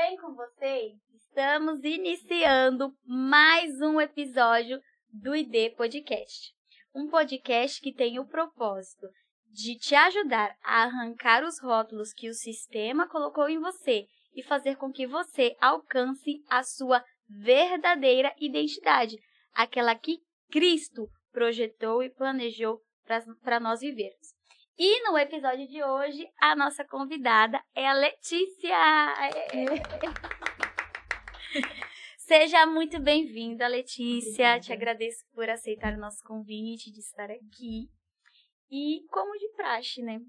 bem com vocês? Estamos iniciando mais um episódio do ID Podcast. Um podcast que tem o propósito de te ajudar a arrancar os rótulos que o sistema colocou em você e fazer com que você alcance a sua verdadeira identidade, aquela que Cristo projetou e planejou para nós vivermos. E no episódio de hoje, a nossa convidada é a Letícia. Seja muito bem-vinda, Letícia. Obrigada. Te agradeço por aceitar o nosso convite de estar aqui. E como de praxe, né?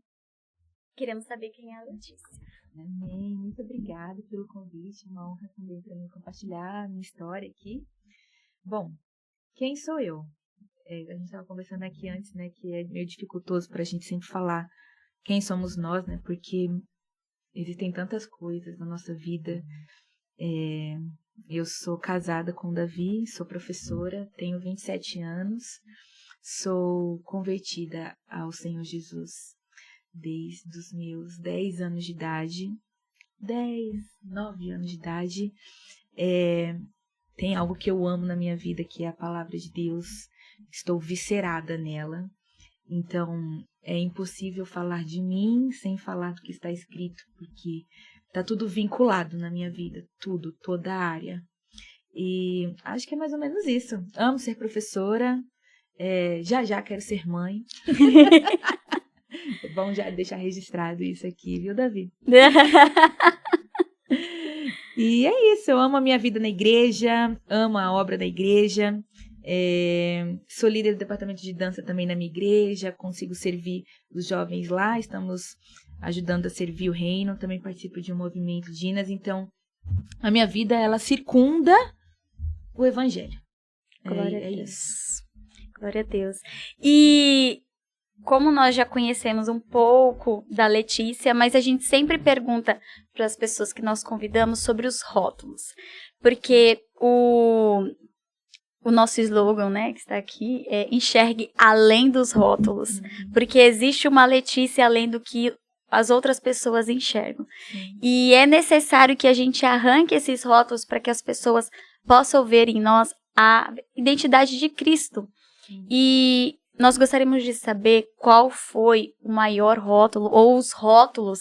Queremos saber quem é a Letícia. Amém. Muito obrigada pelo convite. Uma honra também para mim compartilhar a minha história aqui. Bom, quem sou eu? A gente estava conversando aqui antes, né, que é meio dificultoso para a gente sempre falar quem somos nós, né, porque existem tantas coisas na nossa vida. Eu sou casada com o Davi, sou professora, tenho 27 anos, sou convertida ao Senhor Jesus desde os meus 10 anos de idade, 9 anos de idade. Tem algo que eu amo na minha vida, que é a palavra de Deus. Estou viscerada nela, então é impossível falar de mim sem falar do que está escrito, porque está tudo vinculado na minha vida, tudo, toda a área. E acho que é mais ou menos isso. Amo ser professora, já quero ser mãe. É bom já deixar registrado isso aqui, viu, Davi? E é isso, eu amo a minha vida na igreja, amo a obra da igreja. Sou líder do departamento de dança também na minha igreja, consigo servir os jovens lá, estamos ajudando a servir o reino, também participo de um movimento de Inas, então a minha vida, ela circunda o evangelho. Glória a Deus. Isso. Glória a Deus. E como nós já conhecemos um pouco da Letícia, mas a gente sempre pergunta para as pessoas que nós convidamos sobre os rótulos, porque o nosso slogan, né, que está aqui, é enxergue além dos rótulos, porque existe uma Letícia além do que as outras pessoas enxergam. E é necessário que a gente arranque esses rótulos para que as pessoas possam ver em nós a identidade de Cristo. E nós gostaríamos de saber qual foi o maior rótulo ou os rótulos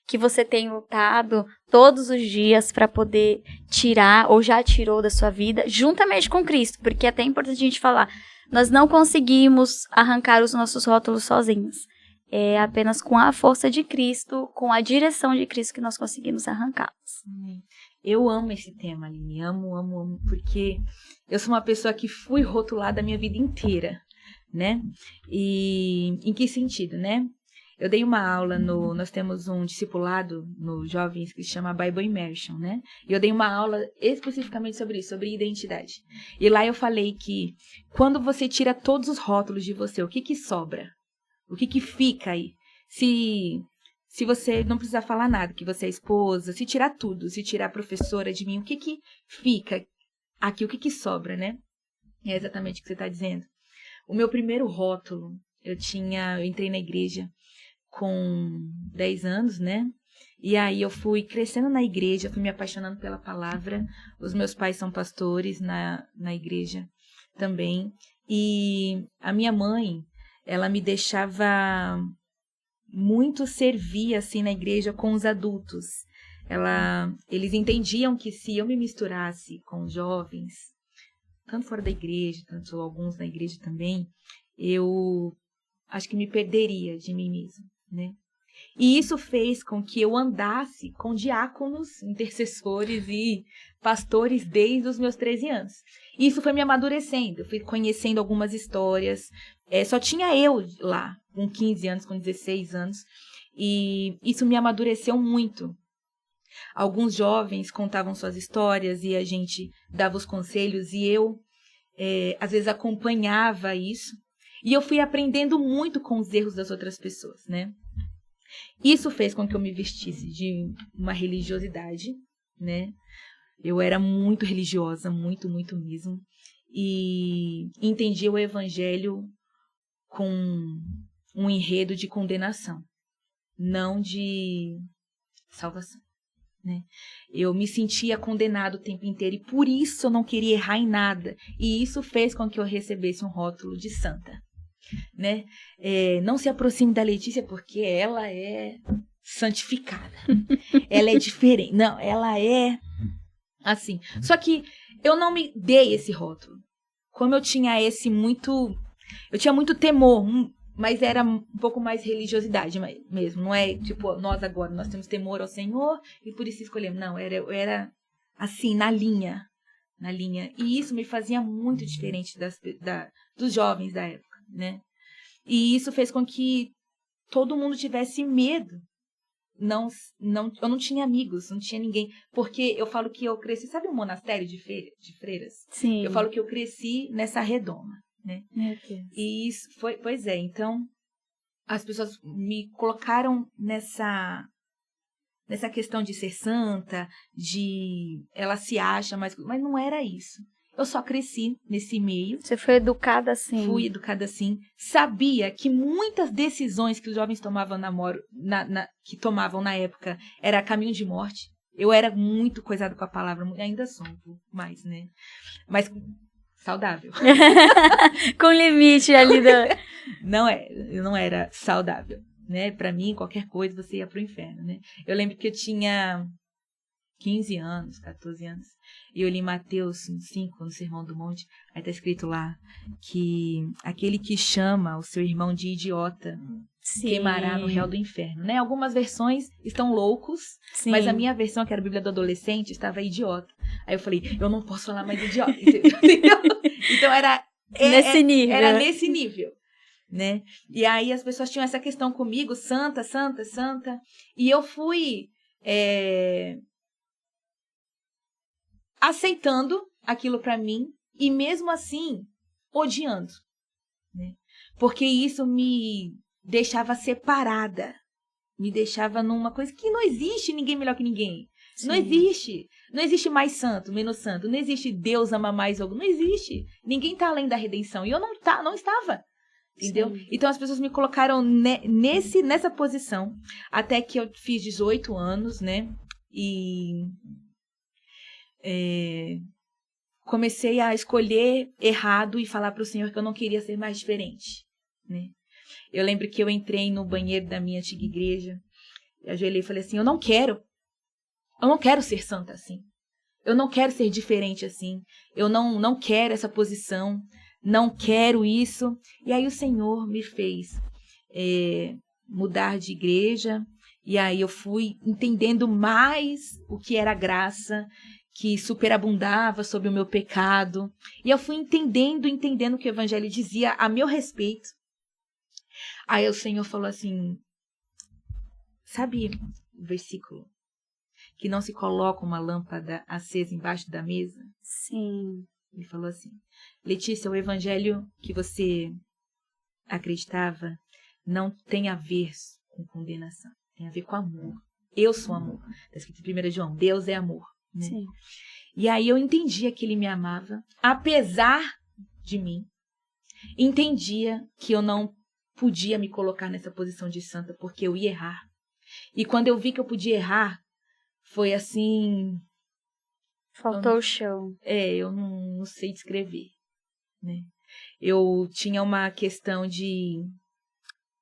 que você tem lutado todos os dias para poder tirar ou já tirou da sua vida, juntamente com Cristo, porque é até importante a gente falar, nós não conseguimos arrancar os nossos rótulos sozinhos. É apenas com a força de Cristo, com a direção de Cristo que nós conseguimos arrancá-los. Eu amo esse tema, Aline, amo, porque eu sou uma pessoa que fui rotulada a minha vida inteira, né? E em que sentido, né? Eu dei uma aula nós temos um discipulado no Jovens que se chama Bible Immersion, né? E eu dei uma aula especificamente sobre isso, sobre identidade. E lá eu falei que quando você tira todos os rótulos de você, o que sobra? O que fica aí? Se você não precisar falar nada, que você é esposa, se tirar tudo, se tirar a professora de mim, o que fica aqui? O que sobra, né? É exatamente o que você está dizendo. O meu primeiro rótulo, eu entrei na igreja com 10 anos, né? E aí eu fui crescendo na igreja, fui me apaixonando pela palavra. Os meus pais são pastores na igreja também. E a minha mãe, ela me deixava muito servir assim na igreja com os adultos. Eles entendiam que se eu me misturasse com os jovens, tanto fora da igreja, tanto alguns na igreja também, eu acho que me perderia de mim mesma, né? E isso fez com que eu andasse com diáconos, intercessores e pastores desde os meus 13 anos. E isso foi me amadurecendo, eu fui conhecendo algumas histórias. Só tinha eu lá, com 15 anos, com 16 anos, e isso me amadureceu muito. Alguns jovens contavam suas histórias e a gente dava os conselhos e eu, às vezes, acompanhava isso. E eu fui aprendendo muito com os erros das outras pessoas, né? Isso fez com que eu me vestisse de uma religiosidade, né? Eu era muito religiosa, muito mesmo. E entendia o evangelho com um enredo de condenação, não de salvação, né? Eu me sentia condenado o tempo inteiro e por isso eu não queria errar em nada. E isso fez com que eu recebesse um rótulo de santa, né? Não se aproxime da Letícia porque ela é santificada. Ela é diferente. Não, ela é assim. Só que eu não me dei esse rótulo. Como eu tinha eu tinha muito temor, mas era um pouco mais religiosidade mesmo. Não é tipo, nós temos temor ao Senhor e por isso escolhemos. Não, eu era assim, na linha. E isso me fazia muito diferente dos jovens da época, né? E isso fez com que todo mundo tivesse medo. Eu não tinha amigos, não tinha ninguém. Porque eu falo que eu cresci, sabe um monastério de freiras? Sim. Eu falo que eu cresci nessa redoma, né? Meu Deus. E isso pois é, então as pessoas me colocaram nessa questão de ser santa, de ela se acha, mas não era isso. Eu só cresci nesse meio. Você foi educada assim? Fui educada assim. Sabia que muitas decisões que os jovens tomavam que tomavam na época era caminho de morte. Eu era muito coisada com a palavra, ainda sou um pouco mais, né? Mas saudável. Com limite ali Eu não era saudável, né? Pra mim, qualquer coisa você ia pro inferno, né? Eu lembro que eu tinha 15 anos, 14 anos, e eu li Mateus 5, no Sermão do Monte, aí tá escrito lá que aquele que chama o seu irmão de idiota queimará no réu do inferno, né? Algumas versões estão loucos, Sim. mas a minha versão, que era a Bíblia do Adolescente, estava idiota. Aí eu falei, eu não posso falar mais idiota, entendeu? Então era nesse nível, né? E aí as pessoas tinham essa questão comigo, santa, santa, santa, e eu fui aceitando aquilo pra mim e mesmo assim odiando, né? Porque isso me deixava separada, me deixava numa coisa que não existe ninguém melhor que ninguém. Sim. Não existe mais santo, menos santo, não existe Deus ama mais alguém, não existe. Ninguém tá além da redenção e eu não estava. Entendeu? Sim. Então as pessoas me colocaram nessa posição até que eu fiz 18 anos, né? E comecei a escolher errado e falar para o Senhor que eu não queria ser mais diferente, né? Eu lembro que eu entrei no banheiro da minha antiga igreja, ajoelhei e falei assim, eu não quero ser santa assim, eu não quero ser diferente assim, eu não quero essa posição, não quero isso. E aí o Senhor me fez mudar de igreja, e aí eu fui entendendo mais o que era graça, que superabundava sobre o meu pecado. E eu fui entendendo o que o Evangelho dizia a meu respeito. Aí o Senhor falou assim, sabe o versículo? Que não se coloca uma lâmpada acesa embaixo da mesa? Sim. Ele falou assim, Letícia, o Evangelho que você acreditava não tem a ver com condenação, tem a ver com amor. Eu sou amor. Está escrito em 1 João, Deus é amor. Né? Sim. E aí eu entendia que ele me amava, apesar de mim. Entendia que eu não podia me colocar nessa posição de santa, porque eu ia errar. E quando eu vi que eu podia errar, foi assim... Faltou o chão. Eu não sei descrever, né? Eu tinha uma questão de...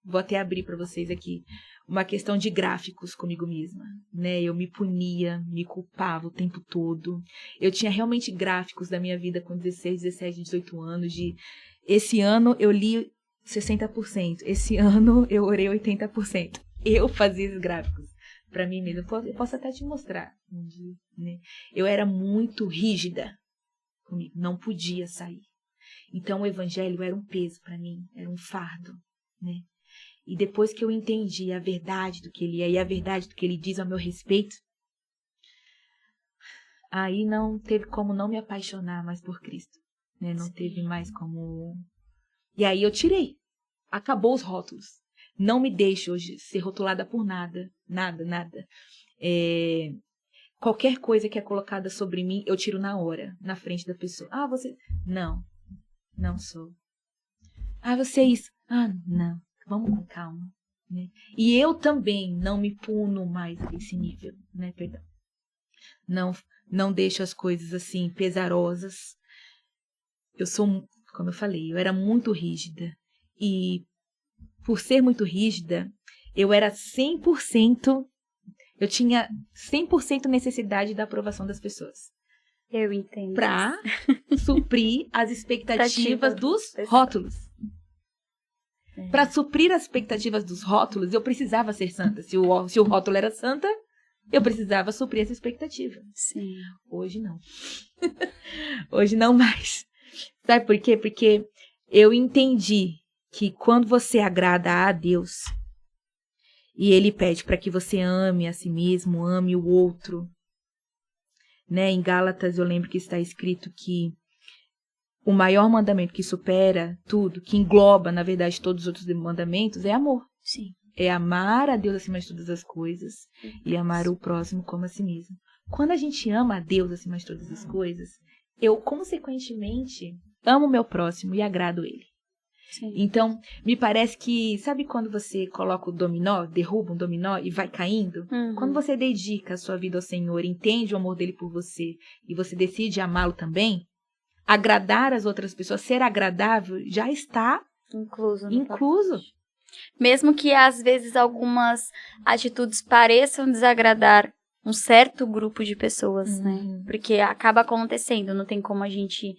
Vou até abrir para vocês aqui. Uma questão de gráficos comigo mesma, né? Eu me punia, me culpava o tempo todo. Eu tinha realmente gráficos da minha vida com 16, 17, 18 anos. Esse ano eu li 60%. Esse ano eu orei 80%. Eu fazia esses gráficos para mim mesma. Eu posso até te mostrar um dia, né? Eu era muito rígida comigo. Não podia sair. Então o Evangelho era um peso para mim. Era um fardo, né? E depois que eu entendi a verdade do que ele é e a verdade do que ele diz ao meu respeito, aí não teve como não me apaixonar mais por Cristo, né? Não teve mais como... E aí eu tirei. Acabou os rótulos. Não me deixo hoje ser rotulada por nada. Nada. Qualquer coisa que é colocada sobre mim, eu tiro na hora, na frente da pessoa. Ah, você... Não sou. Ah, você é isso. Ah, não. Vamos com calma, né? E eu também não me puno mais nesse nível, né? Perdão. não deixo as coisas assim pesarosas. Eu sou, como eu falei, eu era muito rígida. E por ser muito rígida, eu era 100%, eu tinha 100% necessidade da aprovação das pessoas. Eu entendo. Para suprir as expectativas dos rótulos. Para suprir as expectativas dos rótulos, eu precisava ser santa. Se o rótulo era santa, eu precisava suprir essa expectativa. Sim. Hoje não. Hoje não mais. Sabe por quê? Porque eu entendi que quando você agrada a Deus e Ele pede para que você ame a si mesmo, ame o outro, né? Em Gálatas eu lembro que está escrito que o maior mandamento que supera tudo, que engloba, na verdade, todos os outros mandamentos, é amor. Sim. É amar a Deus acima de todas as coisas e amar o próximo como a si mesmo. Quando a gente ama a Deus acima de todas as coisas, eu, consequentemente, amo o meu próximo e agrado ele. Sim. Então, me parece que, sabe quando você coloca o dominó, derruba um dominó e vai caindo? Uhum. Quando você dedica a sua vida ao Senhor, entende o amor dele por você e você decide amá-lo também, agradar as outras pessoas, ser agradável, já está incluso. Mesmo que às vezes algumas atitudes pareçam desagradar um certo grupo de pessoas, né? Porque acaba acontecendo, não tem como a gente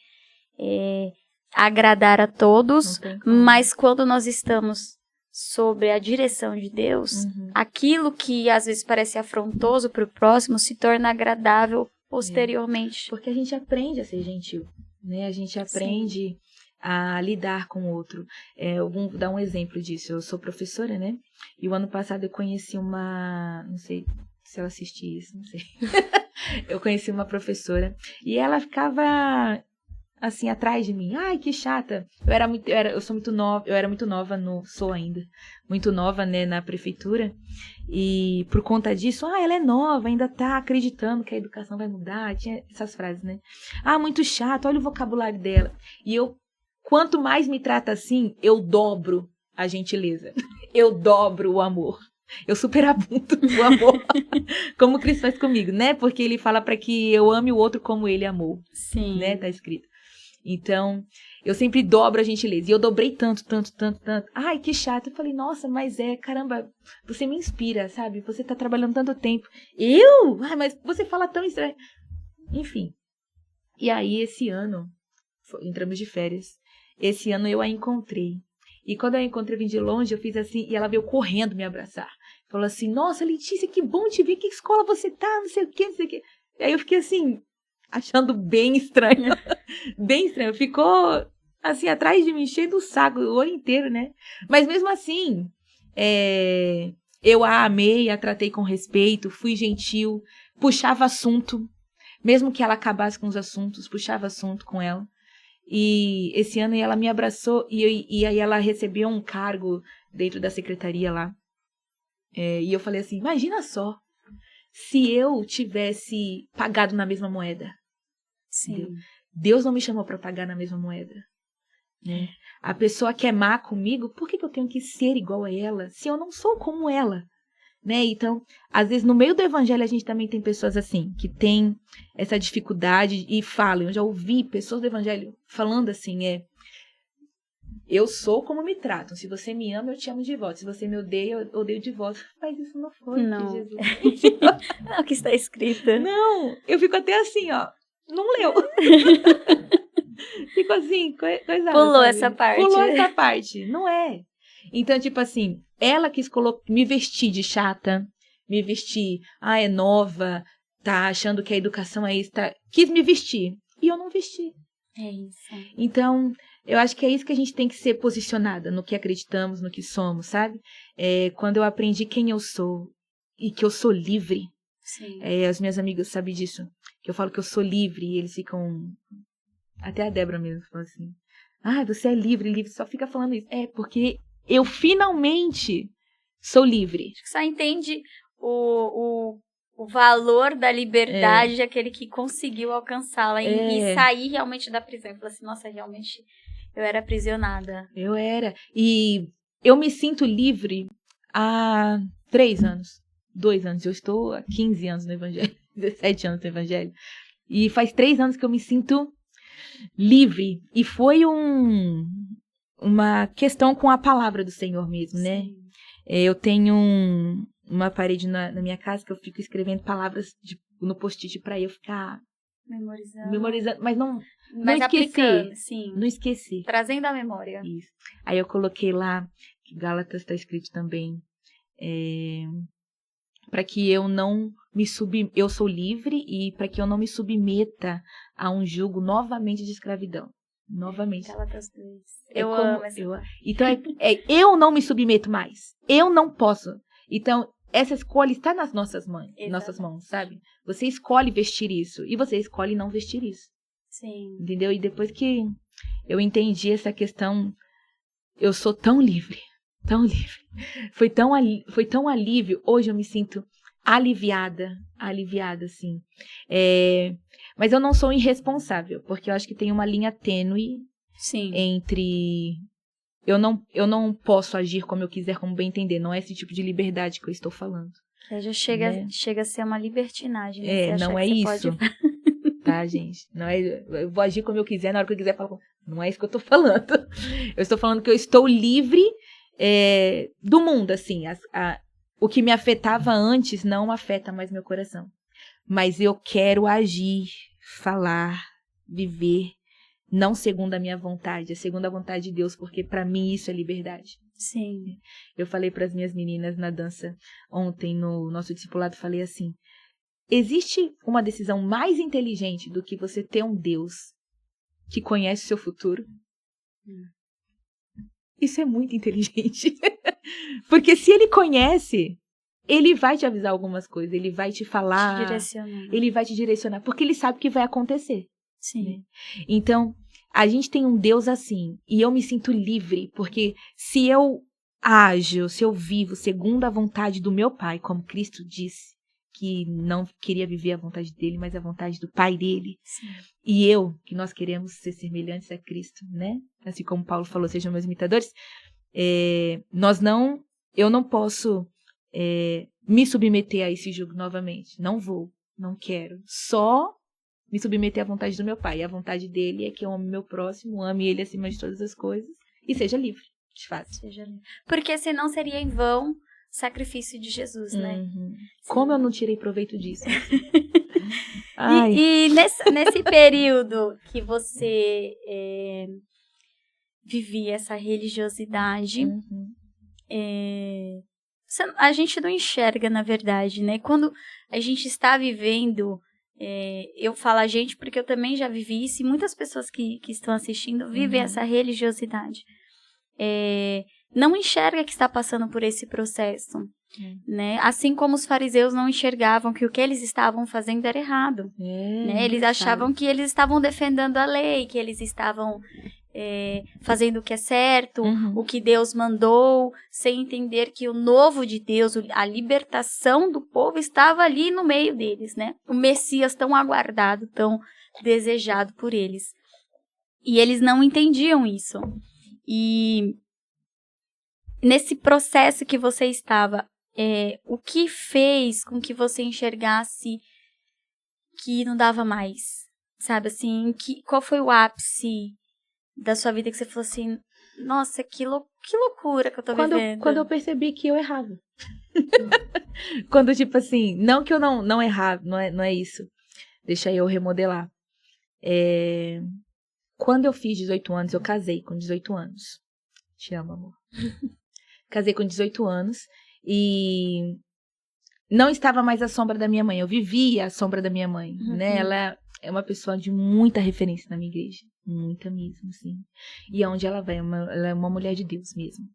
agradar a todos, mas quando nós estamos sob a direção de Deus, aquilo que às vezes parece afrontoso para o próximo se torna agradável posteriormente. Porque a gente aprende a ser gentil, né? A gente aprende a lidar com o outro. Eu vou dar um exemplo disso. Eu sou professora, né? E o ano passado eu conheci não sei se ela assistia isso, não sei. Eu conheci uma professora e ela ficava assim atrás de mim. Ai, que chata. Eu sou muito nova, eu era muito nova, sou ainda muito nova, né, na prefeitura. E por conta disso, ela é nova, ainda tá acreditando que a educação vai mudar. Tinha essas frases, né? Muito chato, olha o vocabulário dela. E quanto mais me trata assim, eu dobro a gentileza. Eu dobro o amor. Eu superabundo o amor. Como Cristo faz comigo, né? Porque ele fala para que eu ame o outro como ele amou. Sim. Né? Tá escrito. Então, eu sempre dobro a gentileza. E eu dobrei tanto. Ai, que chato. Eu falei, nossa, mas caramba, você me inspira, sabe? Você tá trabalhando tanto tempo. Eu? Mas você fala tão estranho. Enfim. E aí, esse ano, entramos de férias. Esse ano eu a encontrei. E quando eu a encontrei, eu vim de longe, eu fiz assim, e ela veio correndo me abraçar. Falou assim, nossa, Letícia, que bom te ver, que escola você tá, não sei o quê. E aí eu fiquei assim, achando bem estranho. Bem estranho. Ficou assim, atrás de mim, cheio do saco, o olho inteiro, né? Mas mesmo assim, eu a amei, a tratei com respeito, fui gentil, puxava assunto. Mesmo que ela acabasse com os assuntos, puxava assunto com ela. E esse ano ela me abraçou e aí ela recebeu um cargo dentro da secretaria lá. E eu falei assim, imagina só, se eu tivesse pagado na mesma moeda. Sim. Deus não me chamou para pagar na mesma moeda. Né? A pessoa que é má comigo, por que eu tenho que ser igual a ela se eu não sou como ela? Né? Então, às vezes no meio do evangelho a gente também tem pessoas assim, que tem essa dificuldade e falam. Eu já ouvi pessoas do evangelho falando assim, eu sou como me tratam. Se você me ama, eu te amo de volta. Se você me odeia, eu odeio de volta. Mas isso não foi não. que Jesus... Não, o que está escrito. Não, eu fico até assim, ó. Não leu. Fico assim, coisa. Pulou essa parte. Pulou essa parte. Não é. Então, tipo assim, ela quis me vestir de chata, me vestir, é nova, tá achando que a educação é isso, quis me vestir. E eu não vesti. É isso. Então, eu acho que é isso que a gente tem que ser posicionada, no que acreditamos, no que somos, sabe? Quando eu aprendi quem eu sou e que eu sou livre. Sim. As minhas amigas sabem disso, que eu falo que eu sou livre e eles ficam... Até a Débora mesmo falou assim, você é livre, só fica falando isso. Porque eu finalmente sou livre. Acho que só entende o valor da liberdade daquele que conseguiu alcançá-la e sair realmente da prisão. E falou assim, nossa, realmente eu era aprisionada. Eu era. E eu me sinto livre há 3 anos, 2 anos. Eu estou há 15 anos no Evangelho. 17 anos no evangelho. E faz 3 anos que eu me sinto livre. E foi uma questão com a palavra do Senhor mesmo, né? Eu tenho uma parede na minha casa que eu fico escrevendo palavras no post-it pra eu ficar memorizando, mas não esquecer. Sim. Não esquecer. Trazendo a memória. Isso. Aí eu coloquei lá, que Gálatas está escrito também, para que eu não eu sou livre e para que eu não me submeta a um jugo novamente de escravidão. Novamente. Gálatas 2. Eu amo essa. Então, eu não me submeto mais. Eu não posso. Então, essa escolha está nas nossas mãos, sabe? Você escolhe vestir isso e você escolhe não vestir isso. Sim. Entendeu? E depois que eu entendi essa questão, eu sou tão livre, tão livre. Foi tão alívio. Hoje eu me sinto aliviada, assim. Mas eu não sou irresponsável, porque eu acho que tem uma linha tênue entre... Eu não posso agir como eu quiser, como bem entender. Não é esse tipo de liberdade que eu estou falando. Já chega a ser uma libertinagem. Né? Não é isso. Tá, gente? Não é, eu vou agir como eu quiser, na hora que eu quiser falar. Não é isso que eu tô falando. Eu estou falando que eu estou livre do mundo, assim. O que me afetava antes não afeta mais meu coração. Mas eu quero agir, falar, viver, não segundo a minha vontade, é segundo a vontade de Deus, porque para mim isso é liberdade. Sim. Eu falei para as minhas meninas na dança ontem, no nosso discipulado, falei assim, existe uma decisão mais inteligente do que você ter um Deus que conhece o seu futuro? Isso é muito inteligente. Porque se ele conhece, ele vai te avisar algumas coisas, ele vai te falar, ele vai te direcionar, porque ele sabe o que vai acontecer. Sim. Né? Então, a gente tem um Deus assim, e eu me sinto livre, porque se eu ajo, se eu vivo segundo a vontade do meu Pai, como Cristo disse, que não queria viver a vontade dele, mas a vontade do Pai dele. Sim. E que nós queremos ser semelhantes a Cristo, né? Assim como Paulo falou, sejam meus imitadores. Eu não posso me submeter a esse jugo novamente. Não vou, não quero. Só me submeter à vontade do meu Pai. E a vontade dele é que eu ame meu próximo, ame ele acima de todas as coisas e seja livre, de fato. Seja livre. Porque senão seria em vão sacrifício de Jesus, né? Uhum. Como eu não tirei proveito disso? E nesse período que você vivia essa religiosidade, a gente não enxerga, na verdade, né? Quando a gente está vivendo, eu falo a gente porque eu também já vivi isso, e muitas pessoas que estão assistindo vivem essa religiosidade. Não enxerga que está passando por esse processo, né? Assim como os fariseus não enxergavam que o que eles estavam fazendo era errado, né? Eles achavam que eles estavam defendendo a lei, que eles estavam fazendo o que é certo, o que Deus mandou, sem entender que o novo de Deus, a libertação do povo estava ali no meio deles, né? O Messias tão aguardado, tão desejado por eles. E eles não entendiam isso. E nesse processo que você estava, o que fez com que você enxergasse que não dava mais? Sabe, assim, qual foi o ápice da sua vida que você falou assim, nossa, que loucura que eu tô vivendo? Quando eu percebi que eu errava. Quando, tipo assim, não que eu não errava, não é isso. Deixa eu remodelar. Quando eu fiz 18 anos, eu casei com 18 anos. Te amo, amor. Casei com 18 anos e não estava mais à sombra da minha mãe. Eu vivia à sombra da minha mãe, né? Ela é uma pessoa de muita referência na minha igreja. Muita mesmo, assim. E aonde ela vai, ela é uma mulher de Deus mesmo.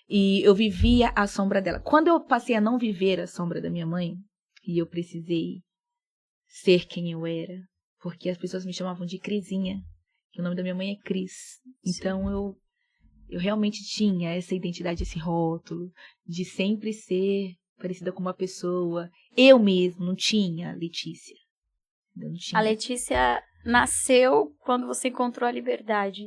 E eu vivia à sombra dela. Quando eu passei a não viver à sombra da minha mãe, e eu precisei ser quem eu era, porque as pessoas me chamavam de Crisinha, que o nome da minha mãe é Cris. Então eu realmente tinha essa identidade, esse rótulo, de sempre ser parecida com uma pessoa. Eu mesmo não tinha Letícia. Eu não tinha. A Letícia nasceu quando você encontrou a liberdade.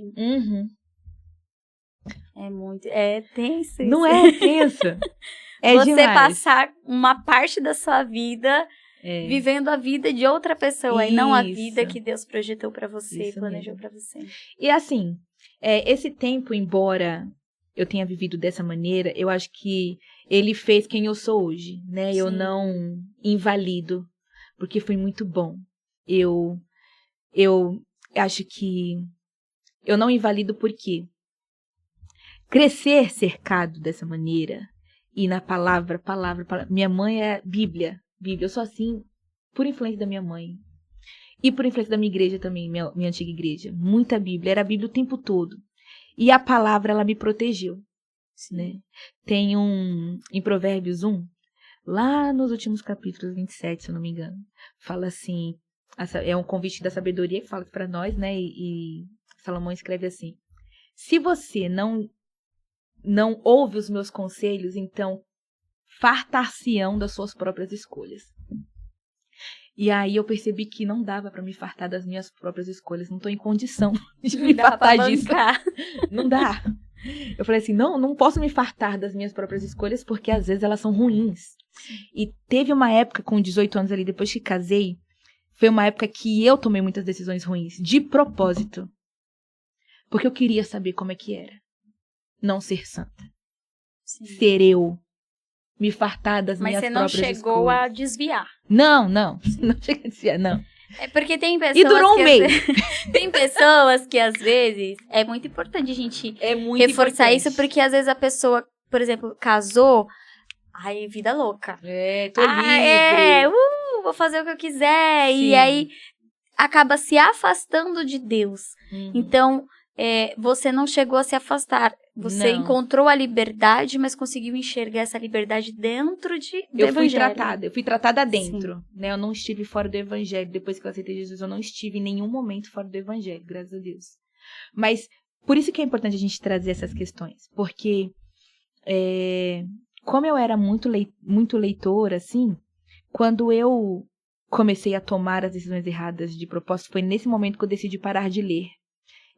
É tenso isso. Não é tenso? É você demais. passar uma parte da sua vida vivendo a vida de outra pessoa e não a Isso. vida que Deus projetou pra você, Isso planejou mesmo. pra você. E assim, esse tempo, embora eu tenha vivido dessa maneira, eu acho que ele fez quem eu sou hoje, né? Eu Sim. não invalido, porque foi muito bom. Eu acho que eu não invalido porque crescer cercado dessa maneira e na palavra. Minha mãe é Bíblia. Eu sou assim por influência da minha mãe. E por influência da minha igreja também, minha antiga igreja. Muita Bíblia, era a Bíblia o tempo todo. E a palavra, ela me protegeu. Né? Tem em Provérbios 1, lá nos últimos capítulos 27, se eu não me engano, fala assim, é um convite da sabedoria que fala para nós, né? E Salomão escreve assim: se você não ouve os meus conselhos, então fartar-se-ão das suas próprias escolhas. E aí eu percebi que não dava pra me fartar das minhas próprias escolhas. Não tô em condição de me fartar disso. Não dá. Eu falei assim, não posso me fartar das minhas próprias escolhas porque às vezes elas são ruins. E teve uma época com 18 anos ali, depois que casei, foi uma época que eu tomei muitas decisões ruins, de propósito. Porque eu queria saber como é que era não ser santa. Sim. Ser eu. Me fartar das minhas próprias escolhas. Mas você não chegou a desviar. Não cheguei a desviar, não. É porque tem pessoas e durou um mês. Tem pessoas que às vezes é muito importante a gente reforçar isso, porque às vezes a pessoa, por exemplo, casou, aí vida louca. Tô livre. Vou fazer o que eu quiser. Sim. E aí acaba se afastando de Deus. Então, você não chegou a se afastar. Você encontrou a liberdade, mas conseguiu enxergar essa liberdade dentro do evangelho. Eu fui tratada dentro, né? Eu não estive fora do evangelho. Depois que eu aceitei Jesus, eu não estive em nenhum momento fora do evangelho, graças a Deus. Mas, por isso que é importante a gente trazer essas questões. Porque, como eu era muito leitora, assim, quando eu comecei a tomar as decisões erradas de propósito, foi nesse momento que eu decidi parar de ler.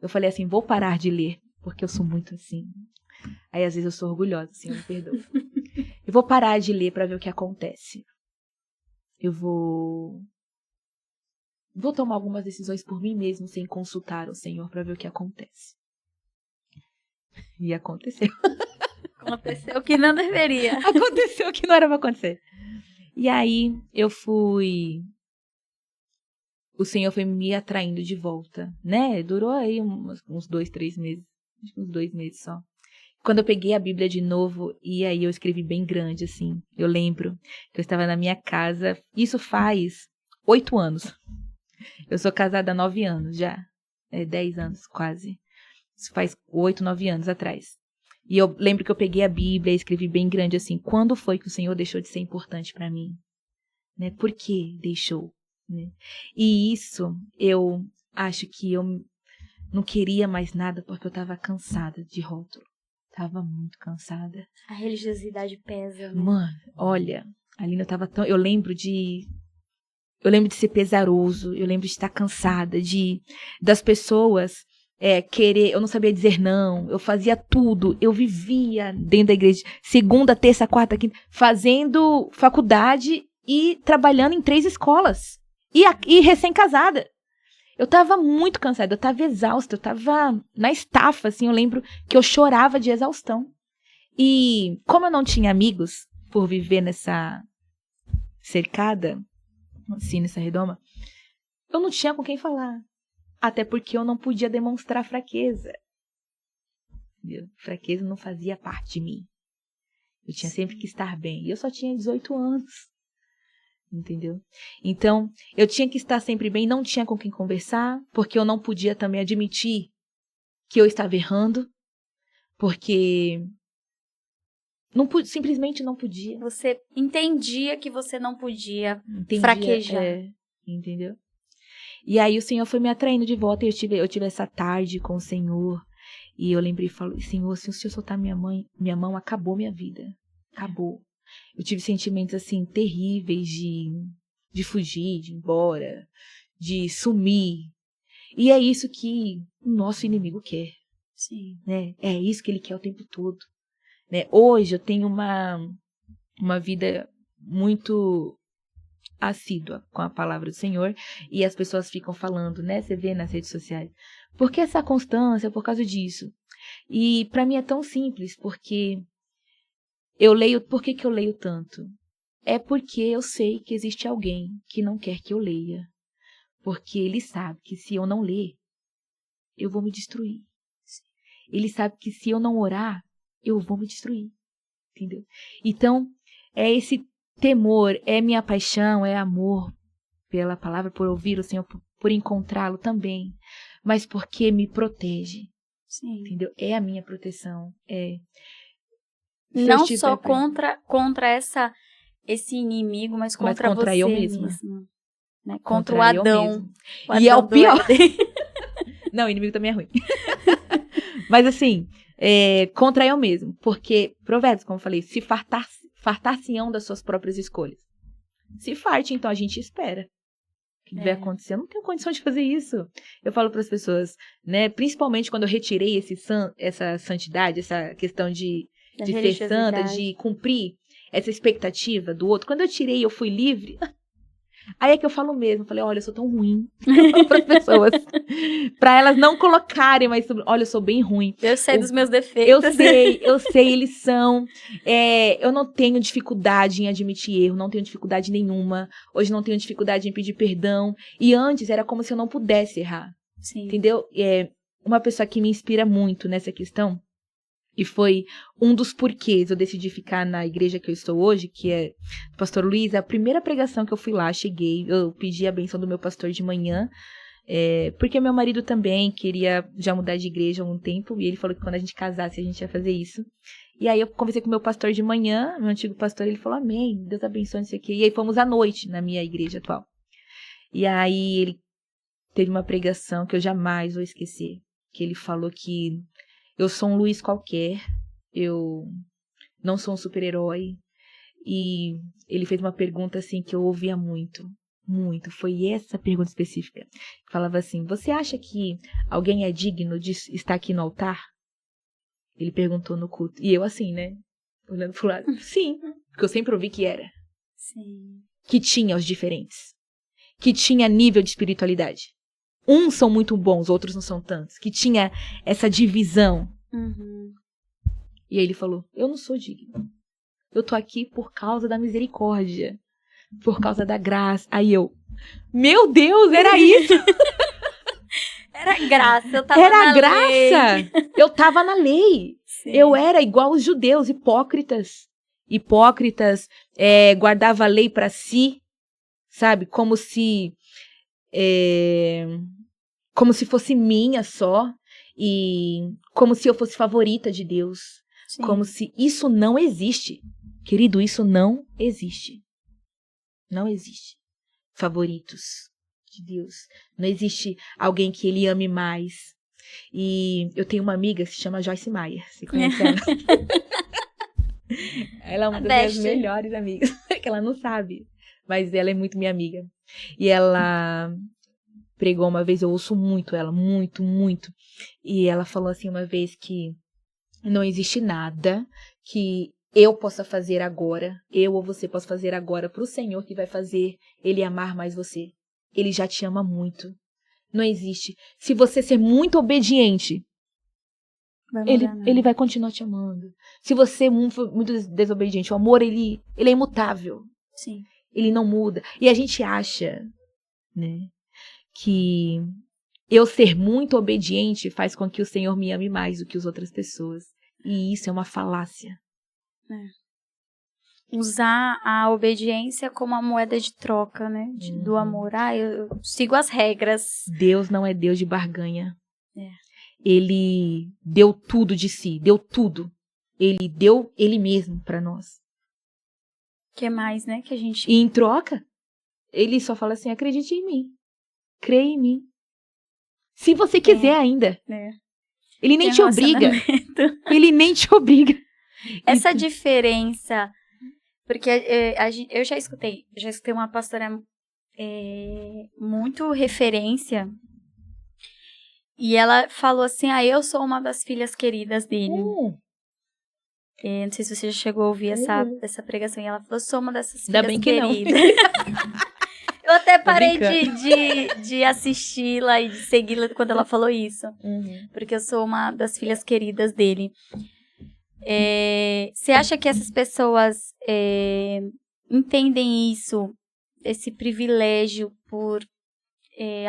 Eu falei assim, vou parar de ler. Porque eu sou muito assim. Aí, às vezes, eu sou orgulhosa, assim, eu me perdoo. Eu vou parar de ler pra ver o que acontece. Eu vou tomar algumas decisões por mim mesmo, sem consultar o Senhor, pra ver o que acontece. E aconteceu. Aconteceu o que não deveria. Aconteceu o que não era pra acontecer. E aí, o Senhor foi me atraindo de volta, né? Durou aí uns 2, 3 meses. Acho que uns 2 meses só. Quando eu peguei a Bíblia de novo, e aí eu escrevi bem grande, assim. Eu lembro que eu estava na minha casa. Isso faz 8 anos. Eu sou casada há 9 anos já. 10 anos, quase. Isso faz 8, 9 anos atrás. E eu lembro que eu peguei a Bíblia e escrevi bem grande, assim. Quando foi que o Senhor deixou de ser importante para mim? Né? Por que deixou? Né? E isso, eu acho que eu não queria mais nada porque eu tava cansada de rótulo. Tava muito cansada. A religiosidade pesa, né? Mano, olha, Aline, eu tava tão... Eu lembro de ser pesaroso, eu lembro de estar cansada, das pessoas querer... Eu não sabia dizer não, eu fazia tudo, eu vivia dentro da igreja, segunda, terça, quarta, quinta, fazendo faculdade e trabalhando em 3 escolas. E recém-casada. Eu tava muito cansada, eu tava exausta, eu tava na estafa, assim, eu lembro que eu chorava de exaustão. E como eu não tinha amigos por viver nessa cercada, assim, nessa redoma, eu não tinha com quem falar. Até porque eu não podia demonstrar fraqueza. Entendeu? Fraqueza não fazia parte de mim. Eu tinha sempre que estar bem. E eu só tinha 18 anos. Entendeu? Então, eu tinha que estar sempre bem, não tinha com quem conversar, porque eu não podia também admitir que eu estava errando, porque simplesmente não podia. Você entendia que você não podia fraquejar. Entendeu? E aí o Senhor foi me atraindo de volta, e eu tive essa tarde com o Senhor, e eu lembrei e falei, Senhor, se o Senhor soltar minha mão, acabou minha vida. Acabou. Eu tive sentimentos, assim, terríveis de fugir, de ir embora, de sumir. E é isso que o nosso inimigo quer. Sim. Né? É isso que ele quer o tempo todo. Né? Hoje eu tenho uma vida muito assídua com a palavra do Senhor, e as pessoas ficam falando, né? Você vê nas redes sociais. Por que essa constância? Por causa disso. E para mim é tão simples, porque eu leio. Por que eu leio tanto? É porque eu sei que existe alguém que não quer que eu leia. Porque ele sabe que se eu não ler, eu vou me destruir. Ele sabe que se eu não orar, eu vou me destruir. Entendeu? Então, é esse temor, é minha paixão, é amor pela palavra, por ouvir o Senhor, por encontrá-lo também, mas porque me protege. Sim. Entendeu? É a minha proteção. Não só contra esse inimigo, mas contra você eu mesma. mesmo. Né? Contra o Adão. O Adão e é o pior. Éden. Não, o inimigo também é ruim. Mas assim, contra eu mesmo. Porque, Provérbios, como eu falei, se fartar-se-ão das suas próprias escolhas. Se farte, então a gente espera. O que vai acontecer? Eu não tenho condição de fazer isso. Eu falo para as pessoas, né? Principalmente quando eu retirei essa santidade, essa questão de ser santa, de cumprir essa expectativa do outro. Quando eu tirei, eu fui livre. Aí é que eu falo mesmo, falei, olha, eu sou tão ruim para as pessoas, para elas não colocarem, mas olha, eu sou bem ruim. Eu sei dos meus defeitos. Eu sei, eles são. Eu não tenho dificuldade em admitir erro, não tenho dificuldade nenhuma. Hoje não tenho dificuldade em pedir perdão. E antes era como se eu não pudesse errar. Sim. Entendeu? Uma pessoa que me inspira muito nessa questão, e foi um dos porquês eu decidi ficar na igreja que eu estou hoje, que é o pastor Luiz. A primeira pregação que eu fui lá, cheguei, eu pedi a benção do meu pastor de manhã, porque meu marido também queria já mudar de igreja há algum tempo, e ele falou que quando a gente casasse a gente ia fazer isso. E aí eu conversei com o meu pastor de manhã, meu antigo pastor, ele falou, amém, Deus abençoe, não sei o quê. E aí fomos à noite na minha igreja atual. E aí ele teve uma pregação que eu jamais vou esquecer, que ele falou que eu sou um Luiz qualquer, eu não sou um super-herói. E ele fez uma pergunta assim que eu ouvia muito, muito. Foi essa pergunta específica. Falava assim, você acha que alguém é digno de estar aqui no altar? Ele perguntou no culto. E eu assim, né? Olhando pro lado. Sim, porque eu sempre ouvi que era. Sim. Que tinha os diferentes. Que tinha nível de espiritualidade. Uns são muito bons, outros não são tantos. Que tinha essa divisão. Uhum. E aí ele falou, eu não sou digno. Eu tô aqui por causa da misericórdia. Por causa da graça. Aí eu, meu Deus, era isso? Era graça, eu tava era na graça. lei. Eu tava na lei. Sim. Eu era igual os judeus, hipócritas. Guardava a lei pra si, sabe? Como se fosse minha só, e como se eu fosse favorita de Deus. Sim. Como se isso não existe. Querido, isso não existe. Não existe favoritos de Deus. Não existe alguém que ele ame mais. E eu tenho uma amiga que se chama Joyce Meyer. Você conhece ela? Ela é uma das minhas melhores amigas. Que ela não sabe. Mas ela é muito minha amiga. E ela pregou uma vez, eu ouço muito ela, muito, muito. E ela falou assim uma vez que não existe nada que eu possa fazer agora, eu ou você possa fazer agora pro Senhor que vai fazer ele amar mais você. Ele já te ama muito. Não existe. Se você ser muito obediente, ele vai continuar te amando. Se você for muito desobediente, o amor, ele é imutável. Sim. Ele não muda. E a gente acha, né, que eu ser muito obediente faz com que o Senhor me ame mais do que as outras pessoas. E isso é uma falácia. Usar a obediência como a moeda de troca, né? Do amor. Eu sigo as regras. Deus não é Deus de barganha. Ele deu tudo de si, deu tudo. Ele deu ele mesmo para nós. O que mais, né? Que a gente... E em troca, ele só fala assim, acredite em mim. Creia em mim. Se você quiser ainda. Ele nem te obriga. Ele nem te obriga. Essa diferença... Porque eu já escutei uma pastora muito referência. E ela falou assim, eu sou uma das filhas queridas dele. Não sei se você já chegou a ouvir essa pregação. E ela falou, sou uma dessas filhas queridas. parei de assisti-la e de segui-la quando ela falou isso. Porque eu sou uma das filhas queridas dele. Você acha que essas pessoas entendem isso, esse privilégio por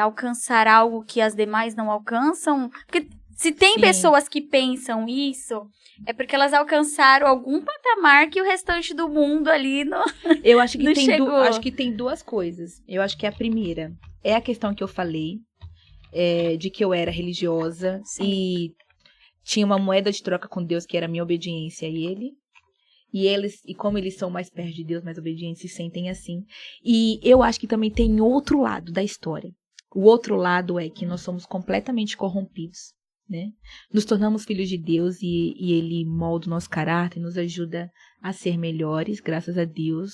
alcançar algo que as demais não alcançam? Porque se tem pessoas que pensam isso, é porque elas alcançaram algum patamar que o restante do mundo ali não Eu acho que não chegou. acho que tem duas coisas. Eu acho que a primeira é a questão que eu falei, de que eu era religiosa e tinha uma moeda de troca com Deus que era a minha obediência a Ele. E como eles são mais perto de Deus, mais obedientes, se sentem assim. E eu acho que também tem outro lado da história. O outro lado é que nós somos completamente corrompidos, né? Nos tornamos filhos de Deus e Ele molda o nosso caráter, nos ajuda a ser melhores, graças a Deus.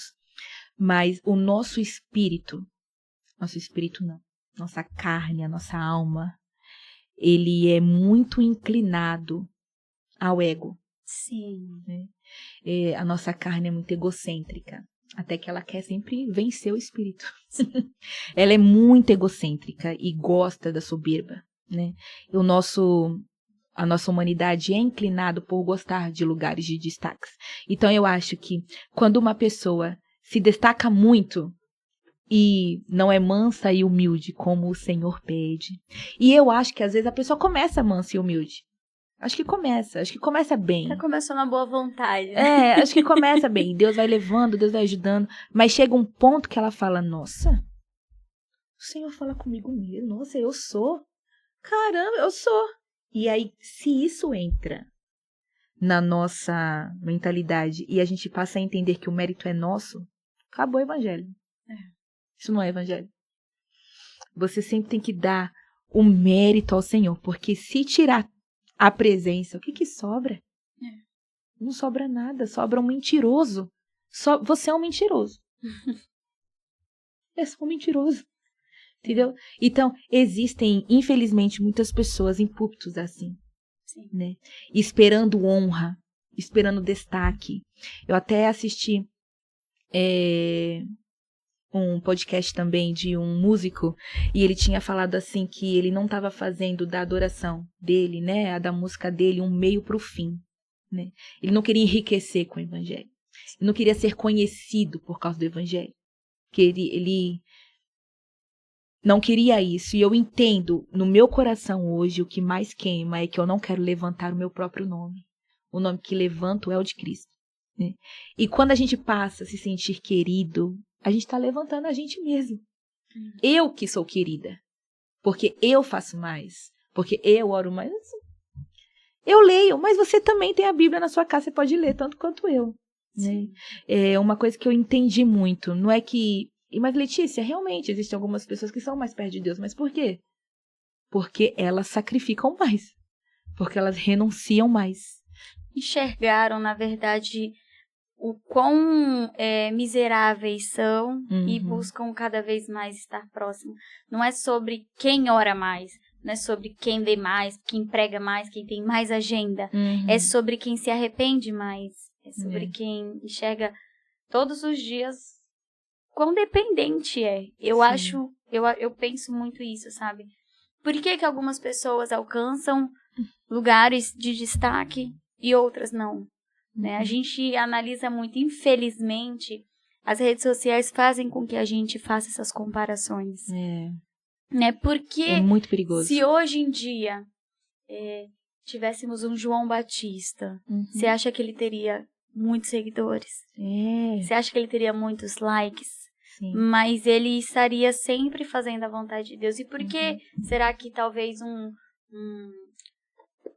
Mas o nosso espírito não, nossa carne, a nossa alma, ele é muito inclinado ao ego. Sim. Né? A nossa carne é muito egocêntrica, até que ela quer sempre vencer o espírito. Ela é muito egocêntrica e gosta da soberba, né? A nossa humanidade é inclinada por gostar de lugares de destaques. Então eu acho que quando uma pessoa se destaca muito e não é mansa e humilde como o Senhor pede, e eu acho que às vezes a pessoa começa mansa e humilde. Acho que começa bem. Já começou na boa vontade. Né? Acho que começa bem. Deus vai levando, Deus vai ajudando. Mas chega um ponto que ela fala, nossa, o Senhor fala comigo mesmo. Nossa, eu sou. Caramba, eu sou. E aí, se isso entra na nossa mentalidade e a gente passa a entender que o mérito é nosso, acabou o evangelho. Isso não é evangelho. Você sempre tem que dar o mérito ao Senhor. Porque se tirar a presença, o que sobra? Não sobra nada, sobra um mentiroso. Você é um mentiroso. É só um mentiroso. Entendeu? Então, existem, infelizmente, muitas pessoas em púlpitos assim. Sim. Né? Esperando honra, esperando destaque. Eu até assisti um podcast também de um músico, e ele tinha falado assim que ele não estava fazendo da adoração dele, né, a da música dele, um meio para o fim, né? Ele não queria enriquecer com o evangelho, ele não queria ser conhecido por causa do evangelho, que ele não queria isso. E eu entendo no meu coração hoje, o que mais queima é que eu não quero levantar o meu próprio nome. O nome que levanto é o de Cristo, né? E quando a gente passa a se sentir querido, a gente está levantando a gente mesmo. Eu que sou querida. Porque eu faço mais. Porque eu oro mais. Eu leio, mas você também tem a Bíblia na sua casa. Você pode ler tanto quanto eu. Né? É uma coisa que eu entendi muito. Não é que... Mas, Letícia, realmente existem algumas pessoas que são mais perto de Deus. Mas por quê? Porque elas sacrificam mais. Porque elas renunciam mais. Enxergaram, na verdade, o quão miseráveis são e buscam cada vez mais estar próximo. Não é sobre quem ora mais, não é sobre quem lê mais, quem prega mais, quem tem mais agenda. É sobre quem se arrepende mais. É sobre quem enxerga todos os dias quão dependente é. Eu penso muito isso, sabe? Por que algumas pessoas alcançam lugares de destaque e outras não? Né? A gente analisa muito, infelizmente, as redes sociais fazem com que a gente faça essas comparações. Né? Porque é muito perigoso. Se hoje em dia tivéssemos um João Batista, você acha que ele teria muitos seguidores? Você acha que ele teria muitos likes? Sim. Mas ele estaria sempre fazendo a vontade de Deus. E por que será que talvez oh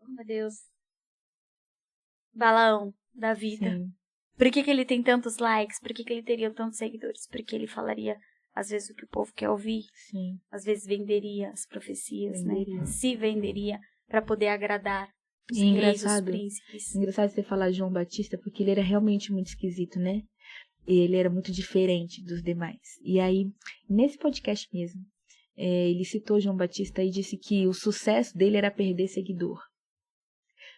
meu Deus, Balaão da vida? Sim. Por que ele tem tantos likes? Por que ele teria tantos seguidores? Porque ele falaria, às vezes, o que o povo quer ouvir. Sim. Às vezes venderia as profecias, né? Se venderia para poder agradar os reis, os príncipes. Engraçado você falar João Batista, porque ele era realmente muito esquisito, né? Ele era muito diferente dos demais. E aí, nesse podcast mesmo, ele citou João Batista e disse que o sucesso dele era perder seguidor.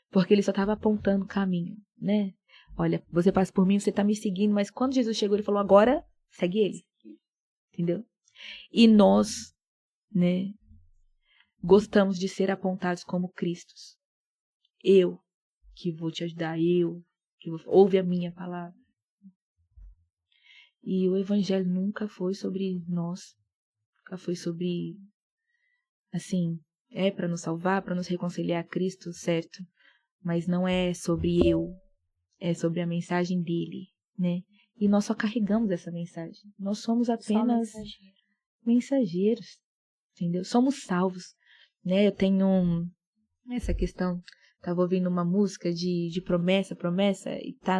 Porque ele só estava apontando o caminho, né? Olha, você passa por mim, você está me seguindo, mas quando Jesus chegou, ele falou, agora segue ele. Entendeu? E nós, né, gostamos de ser apontados como Cristos. Eu que vou te ajudar, ouve a minha palavra. E o evangelho nunca foi sobre nós, nunca foi sobre, assim, para nos salvar, para nos reconciliar a Cristo, certo? Mas não é sobre eu, é sobre a mensagem dele, né? E nós só carregamos essa mensagem. Nós somos apenas mensageiros, entendeu? Somos salvos, né? Eu tenho essa questão, estava ouvindo uma música de promessa, e tá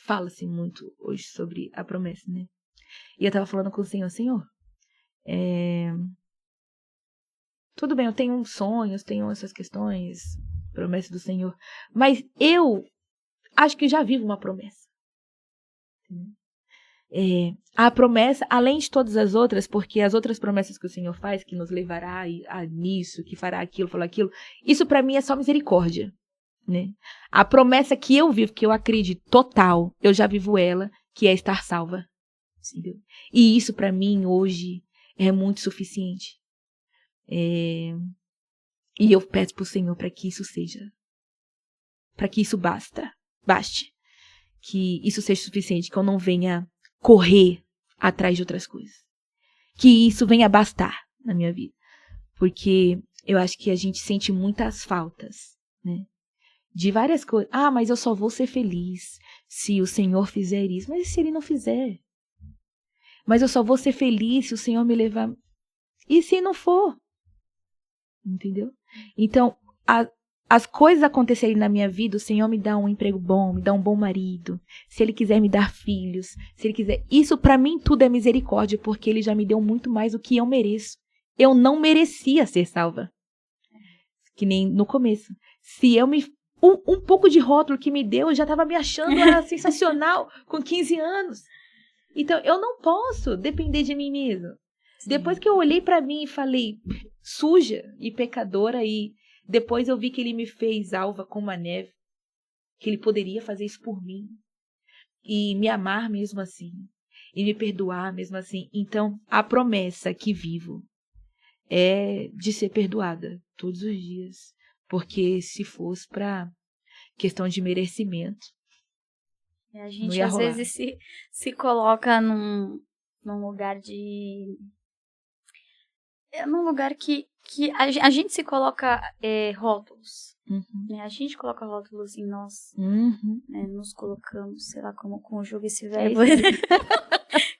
fala-se muito hoje sobre a promessa, né? E eu tava falando com o Senhor, tudo bem, eu tenho sonhos, tenho essas questões, promessa do Senhor, mas eu acho que já vivo uma promessa. A promessa, além de todas as outras, porque as outras promessas que o Senhor faz, que nos levará a nisso, que fará aquilo, falar aquilo, isso para mim é só misericórdia, né? A promessa que eu vivo, que eu acredito total, eu já vivo ela, que é estar salva. Entendeu? E isso para mim hoje é muito suficiente. E eu peço pro Senhor para que isso seja, para que isso baste, que isso seja suficiente, que eu não venha correr atrás de outras coisas, que isso venha bastar na minha vida, porque eu acho que a gente sente muitas faltas, né? De várias coisas. Mas eu só vou ser feliz se o Senhor fizer isso. Mas e se Ele não fizer? Mas eu só vou ser feliz se o Senhor me levar. E se não for? Entendeu? Então, as coisas acontecerem na minha vida, o Senhor me dá um emprego bom, me dá um bom marido, se Ele quiser me dar filhos, se Ele quiser... Isso para mim tudo é misericórdia, porque Ele já me deu muito mais do que eu mereço. Eu não merecia ser salva. Que nem no começo. Se eu me... Um pouco de rótulo que me deu, eu já estava me achando sensacional com 15 anos. Então, eu não posso depender de mim mesmo. Sim. Depois que eu olhei para mim e falei, suja e pecadora, e depois eu vi que Ele me fez alva como a neve, que Ele poderia fazer isso por mim, e me amar mesmo assim, e me perdoar mesmo assim. Então, a promessa que vivo é de ser perdoada todos os dias, porque se fosse para questão de merecimento, a gente às vezes se coloca num lugar de... num lugar que a gente se coloca rótulos. Uhum. Né? A gente coloca rótulos em nós. Uhum. Né? Nos colocamos, sei lá como conjuga esse verbo.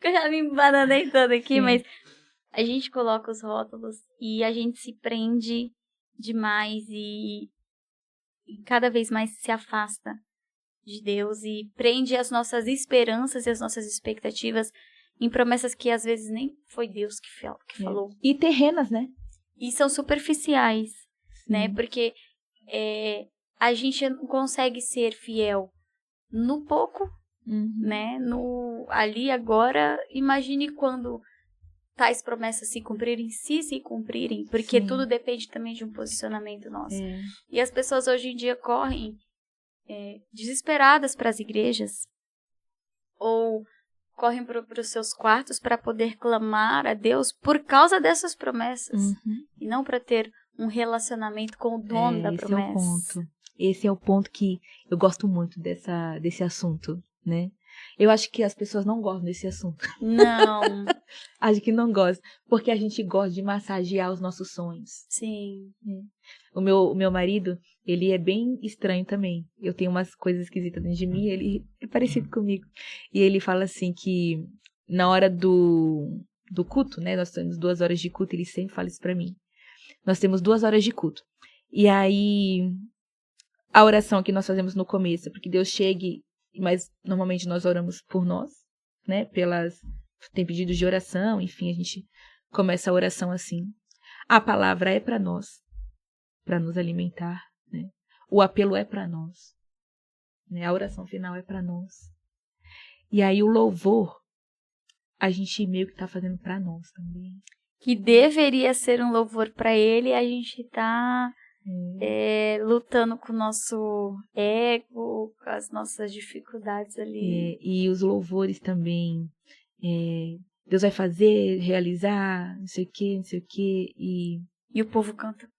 Que eu já me embananei toda aqui, sim. Mas a gente coloca os rótulos e a gente se prende demais e cada vez mais se afasta de Deus e prende as nossas esperanças e as nossas expectativas em promessas que às vezes nem foi Deus que falou. E terrenas, né? E são superficiais, sim. Né? Porque a gente não consegue ser fiel no pouco, uhum. Né? No ali agora, imagine quando tais promessas se cumprirem, porque sim. Tudo depende também de um posicionamento nosso. E as pessoas hoje em dia correm desesperadas para as igrejas ou correm para os seus quartos para poder clamar a Deus por causa dessas promessas, uhum. E não para ter um relacionamento com o dono da promessa. Esse é o ponto que eu gosto muito desse assunto, né? Eu acho que as pessoas não gostam desse assunto. Não. Acho que não gostam, porque a gente gosta de massagear os nossos sonhos. Sim. O meu marido, ele é bem estranho também. Eu tenho umas coisas esquisitas dentro de mim, ele é parecido comigo. E ele fala assim que na hora do culto, né? Nós temos 2 horas de culto, ele sempre fala isso pra mim. Nós temos 2 horas de culto. E aí, a oração que nós fazemos no começo é porque Deus chegue, mas normalmente nós oramos por nós, né? Tem pedidos de oração, enfim, a gente começa a oração assim. A palavra é para nós, para nos alimentar, né? O apelo é para nós, né? A oração final é para nós. E aí o louvor, a gente meio que tá fazendo para nós também. Que deveria ser um louvor para Ele, a gente tá lutando com o nosso ego, com as nossas dificuldades ali. E os louvores também, Deus vai fazer, realizar, não sei o quê, E o povo canta.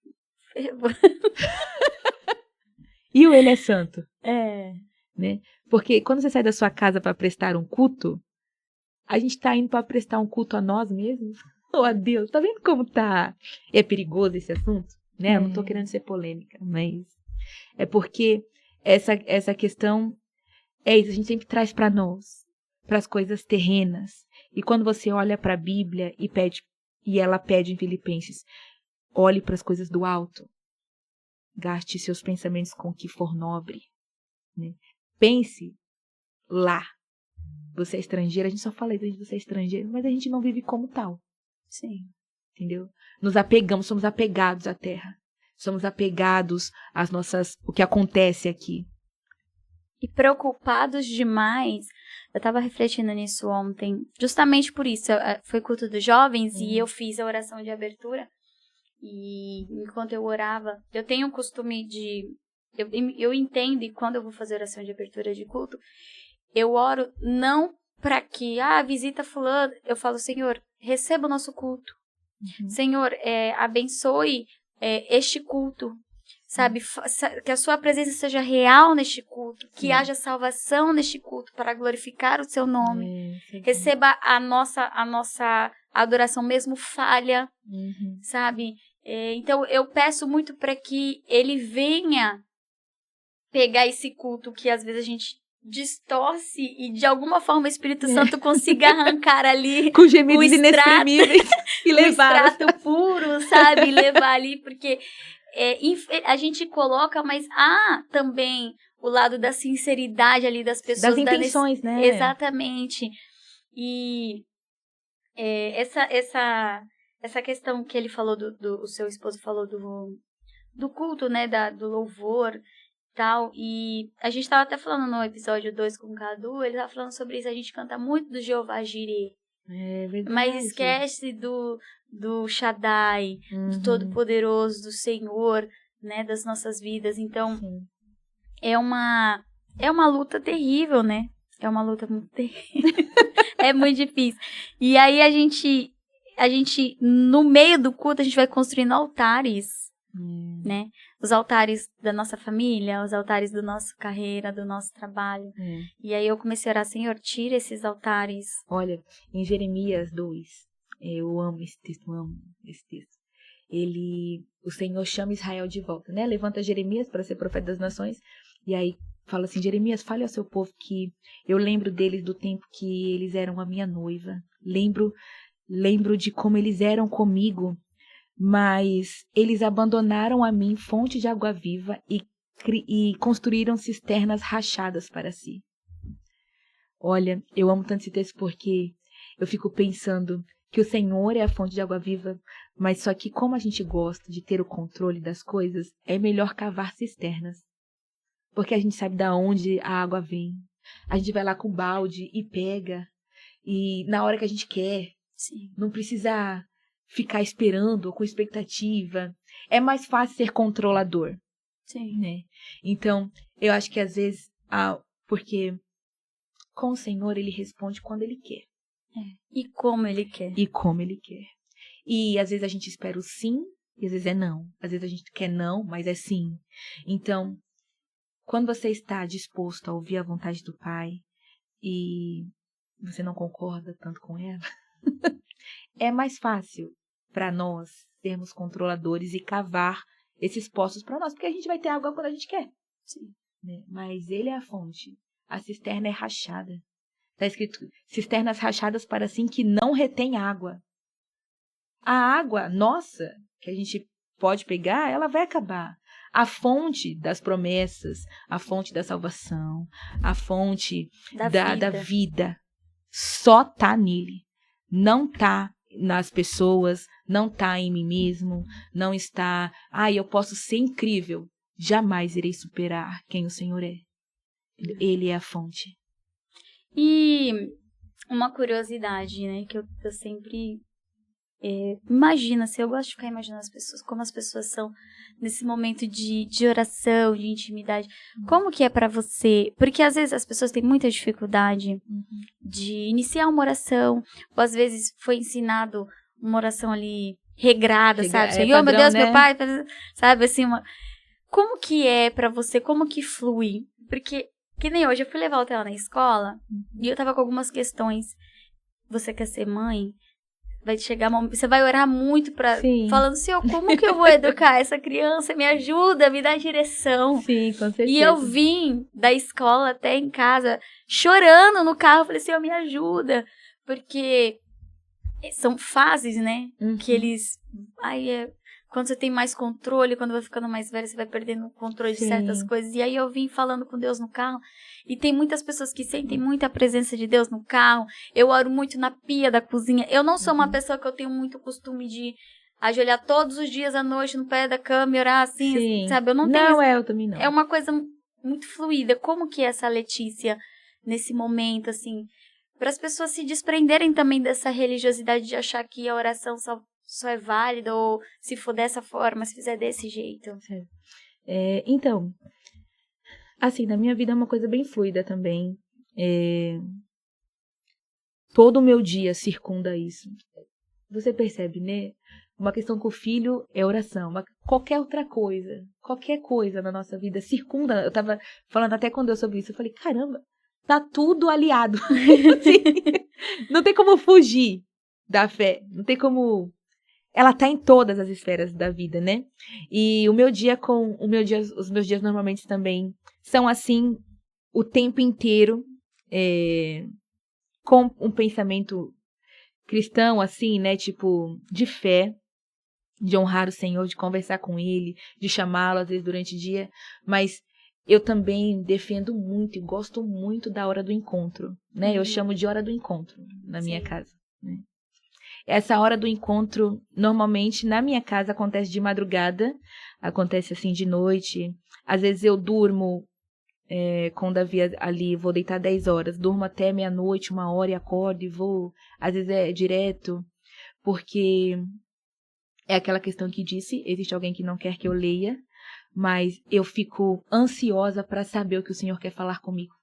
E o Ele é santo, É. né? Porque quando você sai da sua casa para prestar um culto, a gente tá indo para prestar um culto a nós mesmos? Ou a Deus? Tá vendo como tá? É perigoso esse assunto, né? Eu não tô querendo ser polêmica, mas é porque essa questão é isso, a gente sempre traz para nós, para as coisas terrenas. E quando você olha para a Bíblia e ela pede em Filipenses, olhe para as coisas do alto. Gaste seus pensamentos com o que for nobre, né? Pense lá. Você é estrangeiro, a gente só fala isso, você é estrangeiro, mas a gente não vive como tal. Sim. Entendeu? Nos apegamos, somos apegados à terra. Somos apegados o que acontece aqui. E preocupados demais. Eu estava refletindo nisso ontem, justamente por isso. Foi culto dos jovens e eu fiz a oração de abertura. E enquanto eu orava, eu tenho o costume de... Eu entendo, e quando eu vou fazer oração de abertura de culto, eu oro não para que, visita fulano. Eu falo, Senhor, receba o nosso culto. Senhor, abençoe este culto. Sabe, que a sua presença seja real neste culto, que haja salvação neste culto para glorificar o seu nome. Receba a nossa adoração mesmo falha, sabe? Então eu peço muito para que ele venha pegar esse culto que às vezes a gente distorce e de alguma forma o Espírito Santo consiga arrancar ali com gemidos inexprimíveis e levar o extrato puro, sabe? Levar ali, porque a gente coloca, mas há também o lado da sinceridade ali das pessoas. Das intenções, né? Exatamente. E essa questão que ele falou, o seu esposo falou do culto, né? Do louvor e tal. E a gente estava até falando no episódio 2 com o Cadu, ele estava falando sobre isso. A gente canta muito do Jeová Jireh. É verdade. Mas esquece do Shaddai, do Todo-Poderoso, do Senhor, né, das nossas vidas. Então, é uma luta terrível, né? É uma luta muito terrível. É muito difícil. E aí a gente, no meio do culto, a gente vai construindo altares, né? Os altares da nossa família, os altares da nossa carreira, do nosso trabalho. E aí eu comecei a orar, Senhor, tira esses altares. Olha, em Jeremias 2, eu amo esse texto, o Senhor chama Israel de volta, né? Levanta Jeremias para ser profeta das nações, e aí fala assim, Jeremias, fale ao seu povo que eu lembro deles do tempo que eles eram a minha noiva, lembro de como eles eram comigo, mas eles abandonaram a mim fonte de água viva e construíram cisternas rachadas para si. Olha, eu amo tanto esse texto porque eu fico pensando que o Senhor é a fonte de água viva, mas só que como a gente gosta de ter o controle das coisas, é melhor cavar cisternas. Porque a gente sabe de onde a água vem. A gente vai lá com o balde e pega, e na hora que a gente quer. Sim. Não precisa ficar esperando ou com expectativa. É mais fácil ser controlador. Sim. Né? Então, eu acho que às vezes, porque com o Senhor ele responde quando ele quer. E como ele quer. E como ele quer. E às vezes a gente espera o sim, e às vezes é não. Às vezes a gente quer não, mas é sim. Então, quando você está disposto a ouvir a vontade do Pai e você não concorda tanto com ela, é mais fácil para nós sermos controladores e cavar esses poços para nós, porque a gente vai ter água quando a gente quer. Sim. Né? Mas ele é a fonte. A cisterna é rachada. Está escrito, cisternas rachadas para assim que não retém água. A água nossa, que a gente pode pegar, ela vai acabar. A fonte das promessas, a fonte da salvação, a fonte da vida, só está nele. Não está nas pessoas, não está em mim mesmo, não está, eu posso ser incrível. Jamais irei superar quem o Senhor é. Ele é a fonte. E uma curiosidade, né, que eu sempre Imagina, assim, eu gosto de ficar imaginando as pessoas, como as pessoas são nesse momento de oração, de intimidade. Como que é pra você? Porque às vezes as pessoas têm muita dificuldade de iniciar uma oração, ou às vezes foi ensinado uma oração ali regrada, sabe? Senhor, padrão, meu Deus, né? meu Pai, sabe, assim, como que é pra você? Como que flui? Porque, que nem hoje, eu fui levar o Theo na escola, e eu tava com algumas questões. Você quer ser mãe? Vai chegar você vai orar muito falando, Senhor, como que eu vou educar essa criança? Me ajuda, me dá direção. Sim, com certeza. E eu vim da escola até em casa, chorando no carro. Falei, Senhor, me ajuda. Porque são fases, né? Que eles... quando você tem mais controle, quando vai ficando mais velho, você vai perdendo o controle de certas coisas. E aí eu vim falando com Deus no carro. E tem muitas pessoas que sentem muita presença de Deus no carro. Eu oro muito na pia da cozinha. Eu não sou uma pessoa que eu tenho muito costume de ajoelhar todos os dias à noite no pé da cama e orar assim, sabe? Eu não tenho... eu também não. É uma coisa muito fluida. Como que é essa Letícia nesse momento, assim? Para as pessoas se desprenderem também dessa religiosidade de achar que a oração só é válida, ou se for dessa forma, se fizer desse jeito. Então, assim, na minha vida é uma coisa bem fluida também. Todo o meu dia circunda isso. Você percebe, né? Uma questão com o filho é oração. Qualquer outra coisa, qualquer coisa na nossa vida circunda. Eu tava falando até com Deus sobre isso. Eu falei, caramba, tá tudo aliado. Não tem como fugir da fé. Não tem como... Ela tá em todas as esferas da vida, né? E os meus dias normalmente também são assim o tempo inteiro, com um pensamento cristão, assim, né? Tipo, de fé, de honrar o Senhor, de conversar com Ele, de chamá-lo às vezes durante o dia. Mas eu também defendo muito e gosto muito da hora do encontro, né? Eu chamo de hora do encontro na minha casa, né? Essa hora do encontro, normalmente, na minha casa, acontece de madrugada, acontece assim de noite. Às vezes eu durmo com o Davi ali, vou deitar 10 horas, durmo até meia-noite, 1 hora e acordo e vou. Às vezes é direto, porque é aquela questão que disse, existe alguém que não quer que eu leia, mas eu fico ansiosa para saber o que o Senhor quer falar comigo.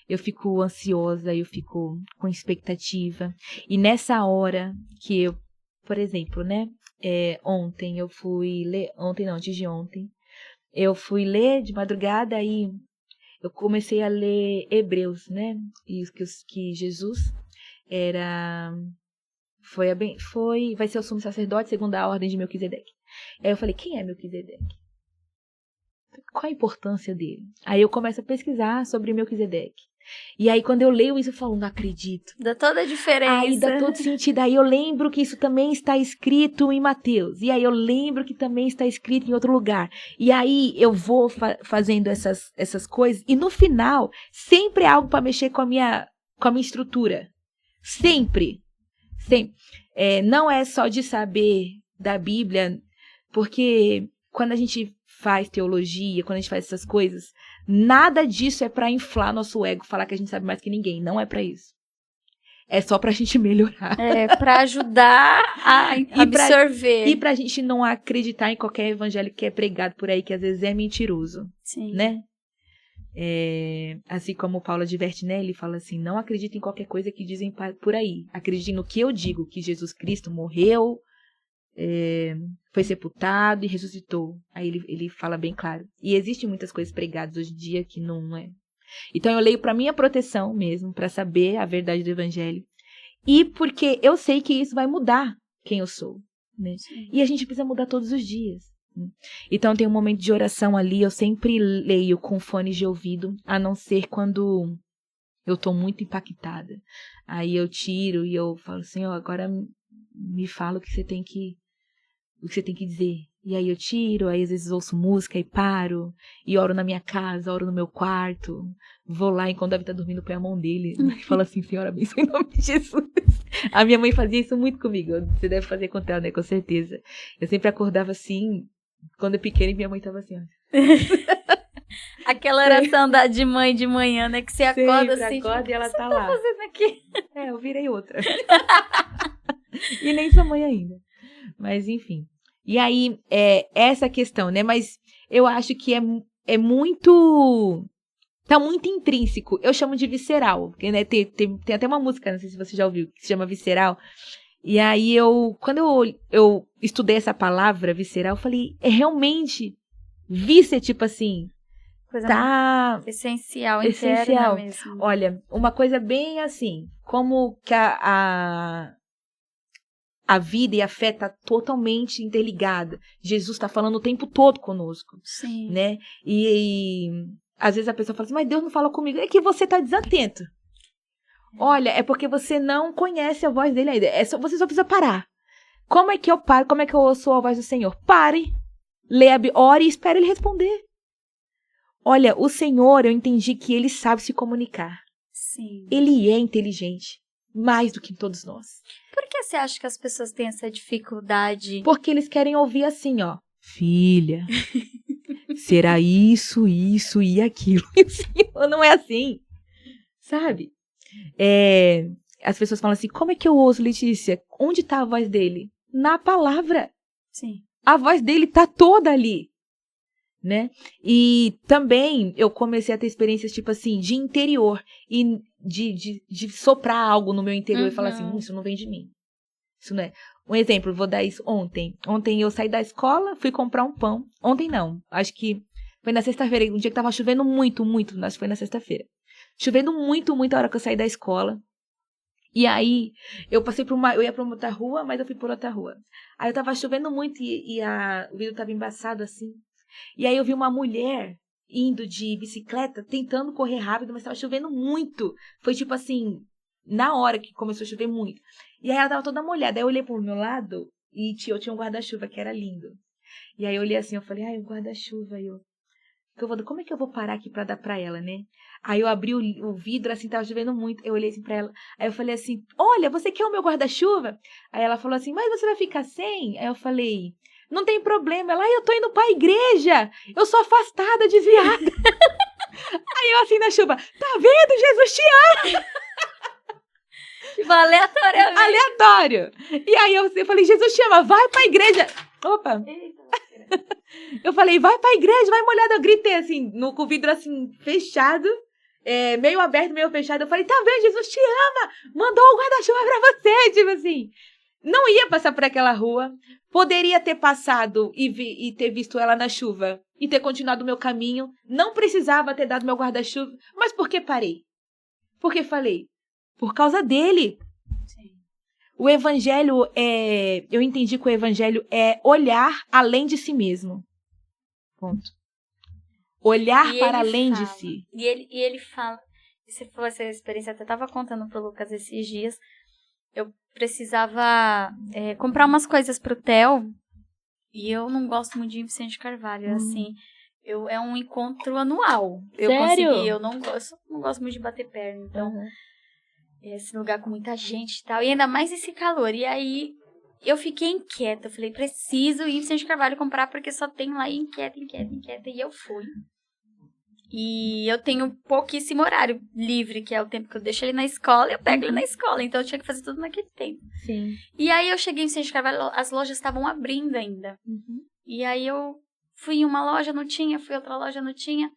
Eu fico ansiosa, eu fico com expectativa. E nessa hora que eu, por exemplo, né? Ontem eu fui ler... antes de ontem. Eu fui ler de madrugada e eu comecei a ler Hebreus, né? E que Jesus vai ser o sumo sacerdote segundo a ordem de Melquisedeque. Aí eu falei, quem é Melquisedeque? Qual a importância dele? Aí eu começo a pesquisar sobre Melquisedeque. E aí quando eu leio isso, eu falo, não acredito. Dá toda a diferença. Aí dá todo sentido. Aí eu lembro que isso também está escrito em Mateus. E aí eu lembro que também está escrito em outro lugar. E aí eu vou fazendo essas coisas. E no final, sempre é algo para mexer com a minha estrutura. Sempre. Sempre. Não é só de saber da Bíblia, porque quando a gente faz teologia, quando a gente faz essas coisas, nada disso é para inflar nosso ego, falar que a gente sabe mais que ninguém. Não é para isso. É só pra gente melhorar. Para ajudar a absorver. E pra gente não acreditar em qualquer evangelho que é pregado por aí, que às vezes é mentiroso. Sim. Né? Assim como o Paulo adverte, né? Ele fala assim, não acredite em qualquer coisa que dizem por aí. Acredite no que eu digo, que Jesus Cristo morreu, foi sepultado e ressuscitou. Aí ele fala bem claro. E existem muitas coisas pregadas hoje em dia que não é. Então eu leio para minha proteção mesmo, para saber a verdade do evangelho. E porque eu sei que isso vai mudar quem eu sou, né? E a gente precisa mudar todos os dias. Então tem um momento de oração ali, eu sempre leio com fones de ouvido, a não ser quando eu tô muito impactada. Aí eu tiro e eu falo, Senhor, agora me fala o que você tem que dizer. E aí eu tiro, aí às vezes ouço música e paro, e oro na minha casa, oro no meu quarto, vou lá enquanto o Davi tá dormindo, põe a mão dele, e falo assim, Senhor, abençoe em nome de Jesus. A minha mãe fazia isso muito comigo, você deve fazer com ela, né, com certeza. Eu sempre acordava assim, quando eu pequena, e minha mãe tava assim, ó. Aquela oração de mãe de manhã, né, que você acorda sempre assim, acorda tipo, e ela o que tá você lá. fazendo aqui? Eu virei outra. E nem sou mãe ainda. Mas, enfim. E aí, essa questão, né? Mas eu acho que é muito... Tá muito intrínseco. Eu chamo de visceral. Porque, né, tem até uma música, não sei se você já ouviu, que se chama Visceral. E aí, quando eu estudei essa palavra, visceral, eu falei, realmente... Víscera, tipo assim... Coisa tá essencial, essencial. Interna mesmo. Olha, uma coisa bem assim, como que a vida e a fé tá totalmente interligada. Jesus está falando o tempo todo conosco. Sim. Né? E às vezes a pessoa fala assim, mas Deus não fala comigo. É que você tá desatento. Olha, é porque você não conhece a voz dele ainda. Você só precisa parar. Como é que eu paro? Como é que eu ouço a voz do Senhor? Pare, ore e espere ele responder. Olha, o Senhor, eu entendi que ele sabe se comunicar. Sim. Ele é inteligente, mais do que todos nós. Por que você acha que as pessoas têm essa dificuldade? Porque eles querem ouvir assim, ó. Filha, será isso e aquilo. E o Senhor não é assim, sabe? As pessoas falam assim, como é que eu ouço, Letícia? Onde tá a voz dele? Na palavra. Sim. A voz dele tá toda ali. Né? E também eu comecei a ter experiências tipo assim, de interior e de soprar algo no meu interior e falar assim, isso não vem de mim. Isso não é. Um exemplo, vou dar isso ontem. Ontem eu saí da escola, fui comprar um pão. Ontem não, acho que foi na sexta-feira, um dia que tava chovendo muito, acho que foi na sexta-feira. Chovendo muito a hora que eu saí da escola. E aí, eu ia pra uma outra rua, mas eu fui por outra rua. Aí eu tava chovendo muito e o vidro tava embaçado assim. E aí eu vi uma mulher indo de bicicleta, tentando correr rápido, mas estava chovendo muito. Foi tipo assim, na hora que começou a chover muito. E aí ela tava toda molhada. Aí eu olhei pro meu lado e eu tinha um guarda-chuva que era lindo. E aí eu olhei assim, eu falei, o guarda-chuva. Como é que eu vou parar aqui pra dar pra ela, né? Aí eu abri o vidro, assim, tava chovendo muito. Eu olhei assim pra ela. Aí eu falei assim, olha, você quer o meu guarda-chuva? Aí ela falou assim, mas você vai ficar sem? Aí eu falei... Não tem problema. Ela, eu tô indo pra igreja. Eu sou afastada, desviada. Aí eu assim na chuva, tá vendo? Jesus te ama. Tipo, aleatoriamente. Aleatório. E aí eu falei, Jesus te ama, vai pra igreja. Opa. Eu falei, vai pra igreja, vai molhada. Eu gritei assim, com o vidro assim, fechado. Meio aberto, meio fechado. Eu falei, tá vendo? Jesus te ama. Mandou o guarda-chuva pra você. Tipo assim. Não ia passar por aquela rua. Poderia ter passado e ter visto ela na chuva e ter continuado o meu caminho. Não precisava ter dado meu guarda-chuva. Mas por que parei? Porque falei, por causa dele. Sim. O evangelho eu entendi que o evangelho é olhar além de si mesmo. Ponto. Olhar para além de si. E ele fala, você falou essa experiência, eu até estava contando pro Lucas esses dias. Eu precisava comprar umas coisas pro Theo. E eu não gosto muito de Vicente Carvalho. Assim, é um encontro anual. Sério? Eu não gosto muito de bater perna. Então, esse lugar com muita gente e tal. E ainda mais esse calor. E aí, eu fiquei inquieta. Eu falei, preciso ir em Vicente Carvalho comprar, porque só tem lá inquieta. E eu fui. E eu tenho pouquíssimo horário livre, que é o tempo que eu deixo ele na escola, e eu pego ele na escola. Então eu tinha que fazer tudo naquele tempo. Sim. E aí eu cheguei em Vicente Carvalho, as lojas estavam abrindo ainda. E aí eu fui em uma loja, não tinha, fui em outra loja, não tinha.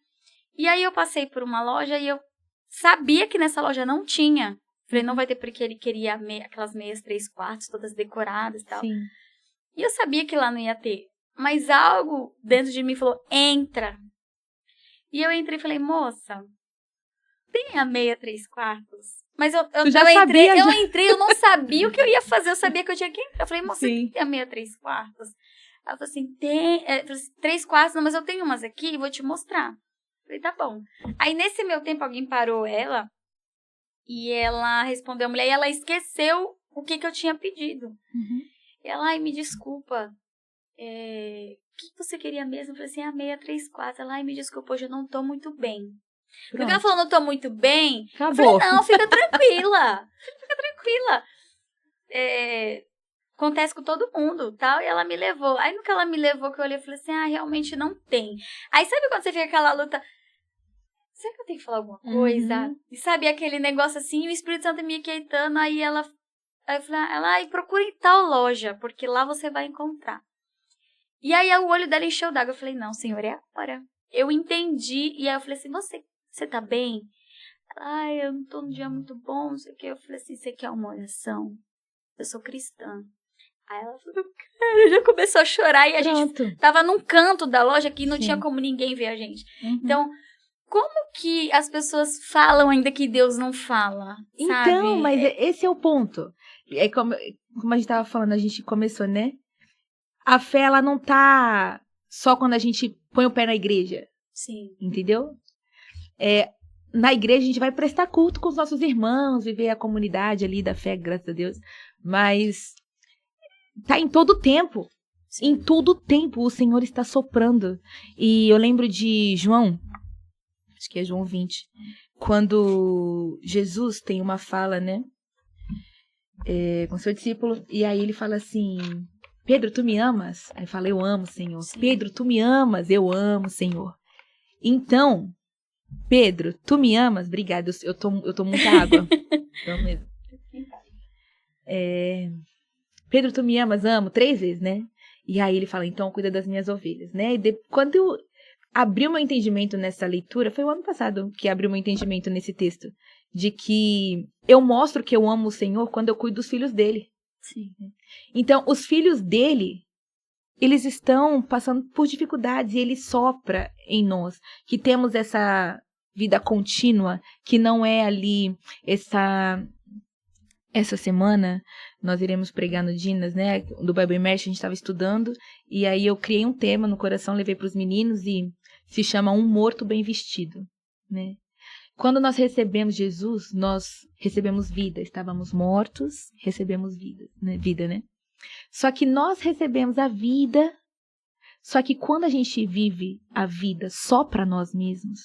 E aí eu passei por uma loja e eu sabia que nessa loja não tinha. Falei, não vai ter, porque ele queria aquelas meias 3/4, todas decoradas e tal. Sim. E eu sabia que lá não ia ter. Mas algo dentro de mim falou, entra. E eu entrei e falei, moça, tem a meia 3/4? Mas eu entrei, eu não sabia o que eu ia fazer, eu sabia que eu tinha que entrar. Eu falei, moça, tem a meia 3/4? Ela falou assim, tem 3/4, não, mas eu tenho umas aqui e vou te mostrar. Eu falei, tá bom. Aí nesse meu tempo alguém parou ela e ela respondeu a mulher e ela esqueceu o que eu tinha pedido. Ela, me desculpa, o que você queria mesmo? Eu falei assim, a meia 3/4. Ela, me desculpa, hoje eu não tô muito bem. Porque ela falou, não tô muito bem. Acabou. Eu falei, não, fica tranquila. Fica tranquila. Acontece com todo mundo, tal. E ela me levou. Aí no que ela me levou, que eu olhei, eu falei assim, realmente não tem. Aí sabe quando você fica aquela luta? Será que eu tenho que falar alguma coisa? E sabe, aquele negócio assim, o Espírito Santo me aquietando, aí ela Aí eu falei, e procura em tal loja, porque lá você vai encontrar. E aí o olho dela encheu d'água. Eu falei, não, Senhor, é agora. Eu entendi. E aí eu falei assim, você tá bem? Ela, eu não tô num dia muito bom, não sei o que. Eu falei assim, você quer uma oração? Eu sou cristã. Aí ela falou, cara, já começou a chorar. E a gente tava num canto da loja que não tinha como ninguém ver a gente. Então, como que as pessoas falam ainda que Deus não fala? Sabe? Então, mas esse é o ponto. É como a gente tava falando, a gente começou, né? A fé, ela não tá só quando a gente põe o pé na igreja. Sim. Entendeu? Na igreja a gente vai prestar culto com os nossos irmãos, viver a comunidade ali da fé, graças a Deus. Mas tá em todo o tempo. Sim. Em todo o tempo o Senhor está soprando. E eu lembro de João, acho que é João 20, quando Jesus tem uma fala, né? Com seu discípulo, e aí ele fala assim, Pedro, tu me amas? Aí fala, eu amo, Senhor. Sim. Pedro, tu me amas? Eu amo, Senhor. Então, Pedro, tu me amas? Obrigada, eu tomo muita água. Então mesmo. Pedro, tu me amas? Amo. 3 vezes, né? E aí ele fala, então cuida das minhas ovelhas, né? E quando eu abri o meu entendimento nessa leitura, foi o ano passado que abri o meu entendimento nesse texto, de que eu mostro que eu amo o Senhor quando eu cuido dos filhos dele. Sim. Então, os filhos dele, eles estão passando por dificuldades e ele sopra em nós, que temos essa vida contínua, que não é ali essa semana nós iremos pregar no Dinas, né, do Bible Immersion, a gente estava estudando, e aí eu criei um tema no coração, levei para os meninos e se chama Um Morto Bem Vestido, né? Quando nós recebemos Jesus, nós recebemos vida, estávamos mortos, recebemos vida, né? Só que nós recebemos a vida, só que quando a gente vive a vida só para nós mesmos,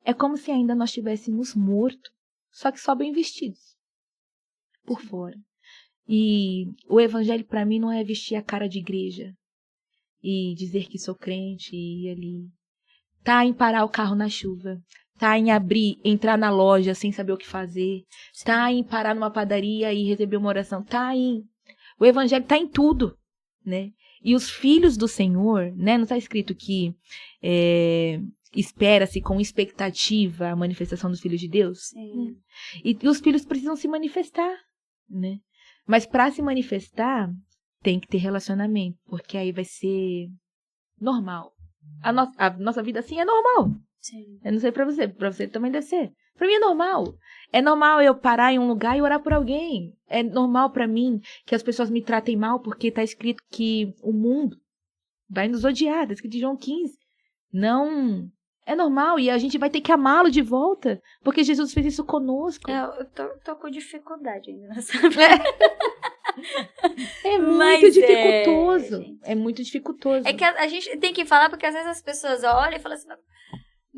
é como se ainda nós estivéssemos mortos, só que só bem vestidos, por fora. E o evangelho para mim não é vestir a cara de igreja e dizer que sou crente e ir ali. Tá em parar o carro na chuva, tá em entrar na loja sem saber o que fazer, tá em parar numa padaria e receber uma oração, o evangelho tá em tudo, né? E os filhos do Senhor, né? Não está escrito que espera-se com expectativa a manifestação dos filhos de Deus? Sim. E os filhos precisam se manifestar, né? Mas para se manifestar, tem que ter relacionamento, porque aí vai ser normal. A nossa vida assim é normal. Sim. Eu não sei pra você também deve ser. Pra mim é normal. É normal eu parar em um lugar e orar por alguém. É normal pra mim que as pessoas me tratem mal porque tá escrito que o mundo vai nos odiar. Tá escrito em João 15. Não. É normal e a gente vai ter que amá-lo de volta porque Jesus fez isso conosco. Eu tô com dificuldade ainda nessa vida. É muito dificultoso. É muito dificultoso. É que a gente tem que falar porque às vezes as pessoas olham e falam assim,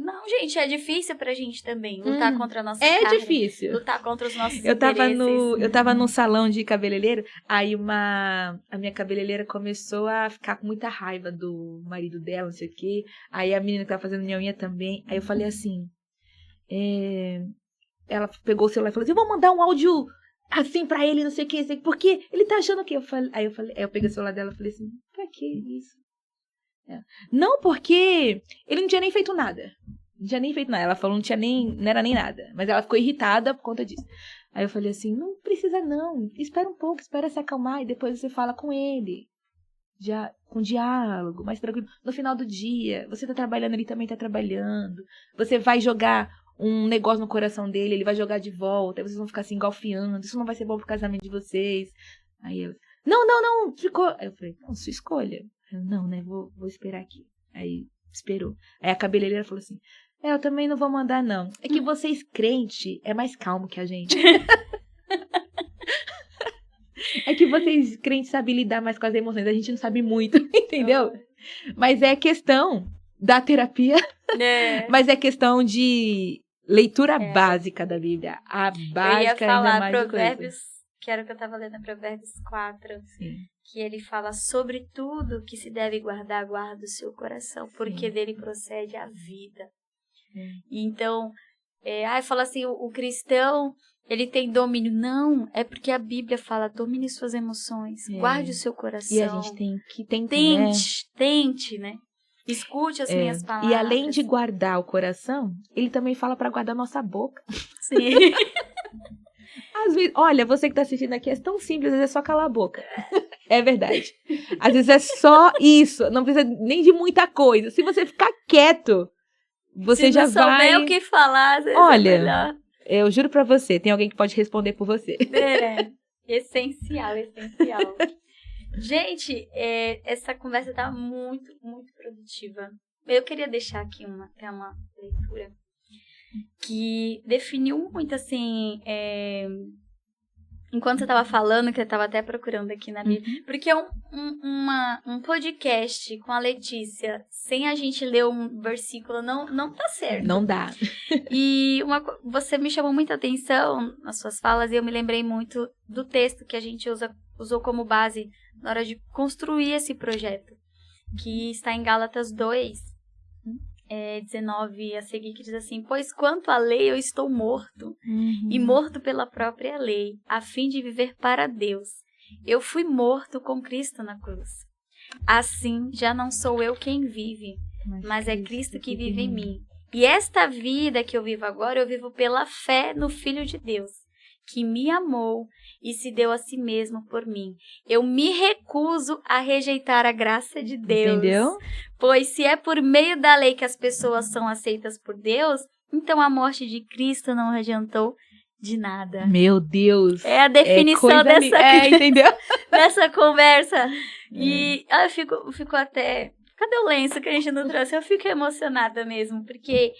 não, gente, é difícil pra gente também lutar contra a nossa carne. É difícil. Lutar contra os nossos eu interesses. tava num salão de cabeleireiro, aí a minha cabeleireira começou a ficar com muita raiva do marido dela, não sei o quê. Aí a menina que tava fazendo minha unha também. Aí eu falei assim, ela pegou o celular e falou assim, eu vou mandar um áudio assim pra ele, não sei o que, porque ele tá achando que aí eu peguei o celular dela e falei assim, pra que isso? Não, porque ele não tinha nem feito nada. Ela falou não era nem nada, mas ela ficou irritada por conta disso. Aí eu falei assim, não precisa não, espera um pouco, espera se acalmar e depois você fala com ele. Já com diálogo, mais tranquilo. No final do dia, você tá trabalhando, ele também tá trabalhando. Você vai jogar um negócio no coração dele, ele vai jogar de volta, aí vocês vão ficar se engalfiando, isso não vai ser bom pro casamento de vocês. Aí eu, não, ficou. Aí eu falei, não, sua escolha. Eu, não, né, vou esperar aqui. Aí esperou. Aí a cabeleireira falou assim, eu também não vou mandar não. É que vocês crente é mais calmo que a gente. É que vocês crentes sabem lidar mais com as emoções, a gente não sabe muito, entendeu? Mas é questão da terapia, mas é questão de leitura básica da Bíblia. A básica eu ia falar, ainda mais Provérbios, que era o que eu estava lendo, Provérbios 4, Sim. que ele fala sobre tudo que se deve guardar, guarda o seu coração, porque dele procede a vida. Então, Fala assim, o cristão, ele tem domínio. Não, é porque a Bíblia fala, domine suas emoções, guarde o seu coração. E a gente tem que tentar, tente, né? Escute as minhas palavras. E além de guardar o coração, ele também fala para guardar nossa boca. Sim. Às vezes, olha, você que tá assistindo aqui, é tão simples, às vezes é só calar a boca. É verdade. Às vezes é só isso, não precisa nem de muita coisa. Se você ficar quieto, você já vai... Se não souber o que falar, às vezes olha, é melhor. Eu juro pra você, tem alguém que pode responder por você. Essencial. Gente, essa conversa tá muito, muito produtiva. Eu queria deixar aqui uma leitura que definiu muito, assim, enquanto você estava falando, que eu estava até procurando aqui na Bíblia, porque um podcast com a Letícia, sem a gente ler um versículo, não tá certo. Não dá. E você me chamou muita atenção nas suas falas, e eu me lembrei muito do texto que a gente usou como base na hora de construir esse projeto, que está em Gálatas 2, 19 a seguir, que diz assim: pois quanto à lei eu estou morto, e morto pela própria lei, a fim de viver para Deus. Eu fui morto com Cristo na cruz. Assim, já não sou eu quem vive, mas é Cristo que vive em mim. E esta vida que eu vivo agora, eu vivo pela fé no Filho de Deus, que me amou e se deu a si mesmo por mim. Eu me recuso a rejeitar a graça de Deus. Entendeu? Pois se é por meio da lei que as pessoas são aceitas por Deus, então a morte de Cristo não adiantou de nada. Meu Deus! É a definição entendeu? dessa conversa. E eu fico até... Cadê o lenço que a gente não trouxe? Eu fico emocionada mesmo, porque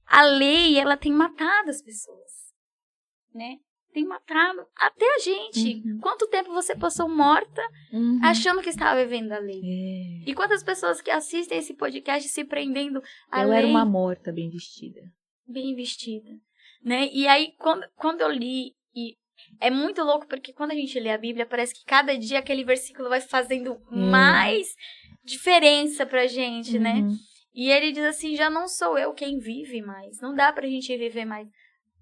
a lei, ela tem matado as pessoas, né? Tem matado até a gente. Quanto tempo você passou morta achando que estava vivendo a lei? E quantas pessoas que assistem esse podcast se prendendo à lei? Eu era uma morta bem vestida. Bem vestida, né? E aí, quando eu li, e é muito louco, porque quando a gente lê a Bíblia, parece que cada dia aquele versículo vai fazendo mais diferença pra gente, né? E ele diz assim, já não sou eu quem vive mais. Não dá pra gente viver mais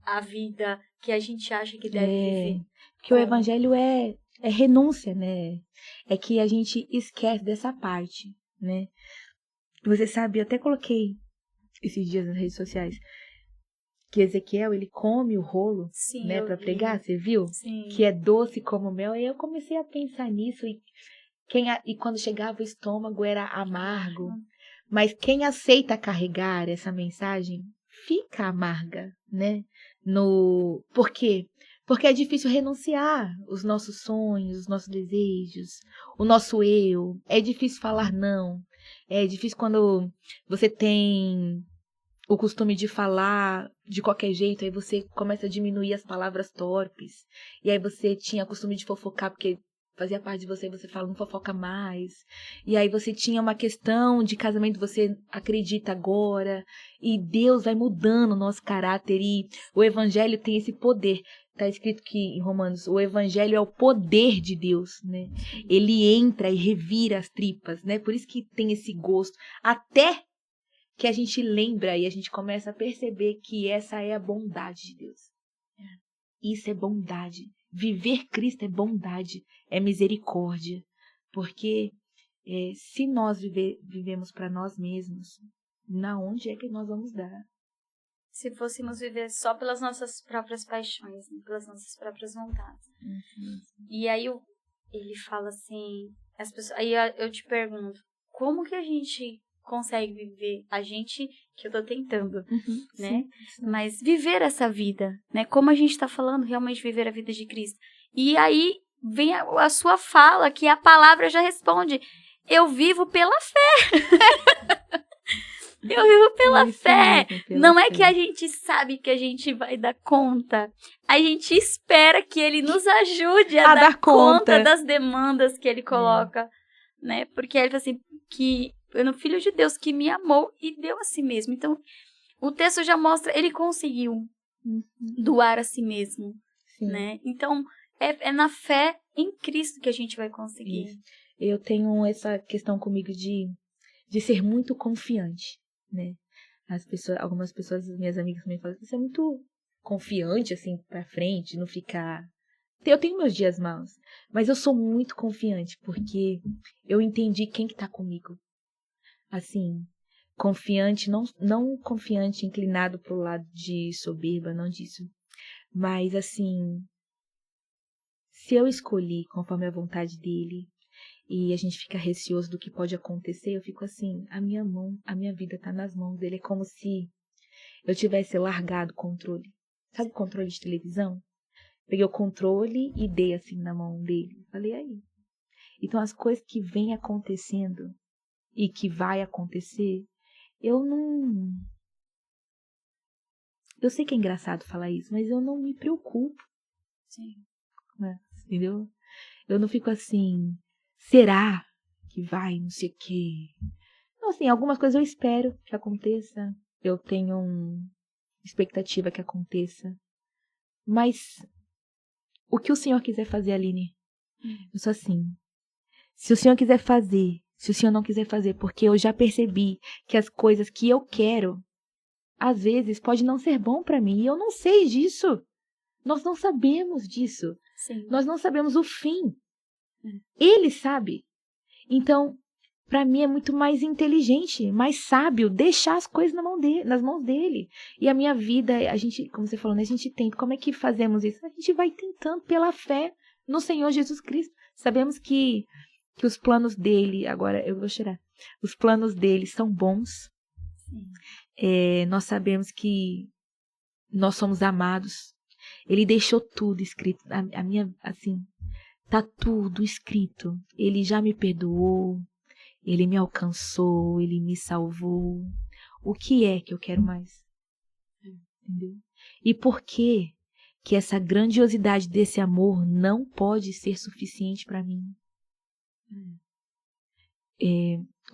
a vida que a gente acha que deve viver. Porque o evangelho é renúncia, né? É que a gente esquece dessa parte, né? Você sabe, eu até coloquei esses dias nas redes sociais que Ezequiel, ele come o rolo, sim, né, para pregar, você viu? Sim. Que é doce como mel. Aí eu comecei a pensar nisso e quando chegava o estômago era amargo. Mas quem aceita carregar essa mensagem fica amarga, né? Por quê? Porque é difícil renunciar os nossos sonhos, os nossos desejos, o nosso eu. É difícil falar não. É difícil quando você tem o costume de falar de qualquer jeito, aí você começa a diminuir as palavras torpes. E aí você tinha costume de fofocar porque fazia parte de você, você fala, não fofoca mais. E aí você tinha uma questão de casamento, você acredita agora. E Deus vai mudando o nosso caráter. E o evangelho tem esse poder. Está escrito que em Romanos, o evangelho é o poder de Deus, né? Ele entra e revira as tripas, né? Por isso que tem esse gosto. Até que a gente lembra e a gente começa a perceber que essa é a bondade de Deus. Isso é bondade. Viver Cristo é bondade, é misericórdia. Porque se nós vivemos para nós mesmos, na onde é que nós vamos dar? Se fôssemos viver só pelas nossas próprias paixões, né? Pelas nossas próprias vontades. E aí ele fala assim, aí eu te pergunto, como que a gente consegue viver, a gente, que eu tô tentando, né? Sim. Mas viver essa vida, né? Como a gente tá falando, realmente viver a vida de Cristo. E aí vem a sua fala, que a palavra já responde, eu vivo pela fé. Eu vivo pela fé. Não é que a gente sabe que a gente vai dar conta. A gente espera que ele nos ajude a dar conta das demandas que ele coloca, né? Porque ele fala assim, que no Filho de Deus que me amou e deu a si mesmo. Então, o texto já mostra, ele conseguiu doar a si mesmo, né? Então, é na fé em Cristo que a gente vai conseguir. Isso. Eu tenho essa questão comigo de ser muito confiante, né? Algumas pessoas, minhas amigas me falam, você é muito confiante, assim, pra frente, não ficar... Eu tenho meus dias maus, mas eu sou muito confiante, porque eu entendi quem que tá comigo. Assim, confiante, não confiante, inclinado pro lado de soberba, não disso. Mas, assim, se eu escolhi conforme a vontade dele, e a gente fica receoso do que pode acontecer, eu fico assim, a minha vida tá nas mãos dele. É como se eu tivesse largado o controle. Sabe o controle de televisão? Peguei o controle e dei assim na mão dele. Falei, aí. Então as coisas que vêm acontecendo e que vai acontecer, eu não... Eu sei que é engraçado falar isso, mas eu não me preocupo. Sim. Né? Entendeu? Eu não fico assim, será que vai, não sei o quê. Então, assim, algumas coisas eu espero que aconteça. Eu tenho expectativa que aconteça. Mas o que o Senhor quiser fazer, Aline, eu sou assim. Se o Senhor quiser fazer, se o Senhor não quiser fazer, porque eu já percebi que as coisas que eu quero, às vezes, pode não ser bom para mim. E eu não sei disso. Nós não sabemos disso. Sim. Nós não sabemos o fim. Ele sabe. Então, para mim é muito mais inteligente, mais sábio deixar as coisas nas mãos dele. E a minha vida, a gente, como você falou, né, a gente tenta. Como é que fazemos isso? A gente vai tentando pela fé no Senhor Jesus Cristo. Sabemos que os planos dele, agora eu vou chorar, os planos dele são bons. Nós sabemos que nós somos amados. Ele deixou tudo escrito. A minha, assim, tá tudo escrito. Ele já me perdoou. Ele me alcançou. Ele me salvou. O que é que eu quero mais? Entendeu? E por que essa grandiosidade desse amor não pode ser suficiente para mim?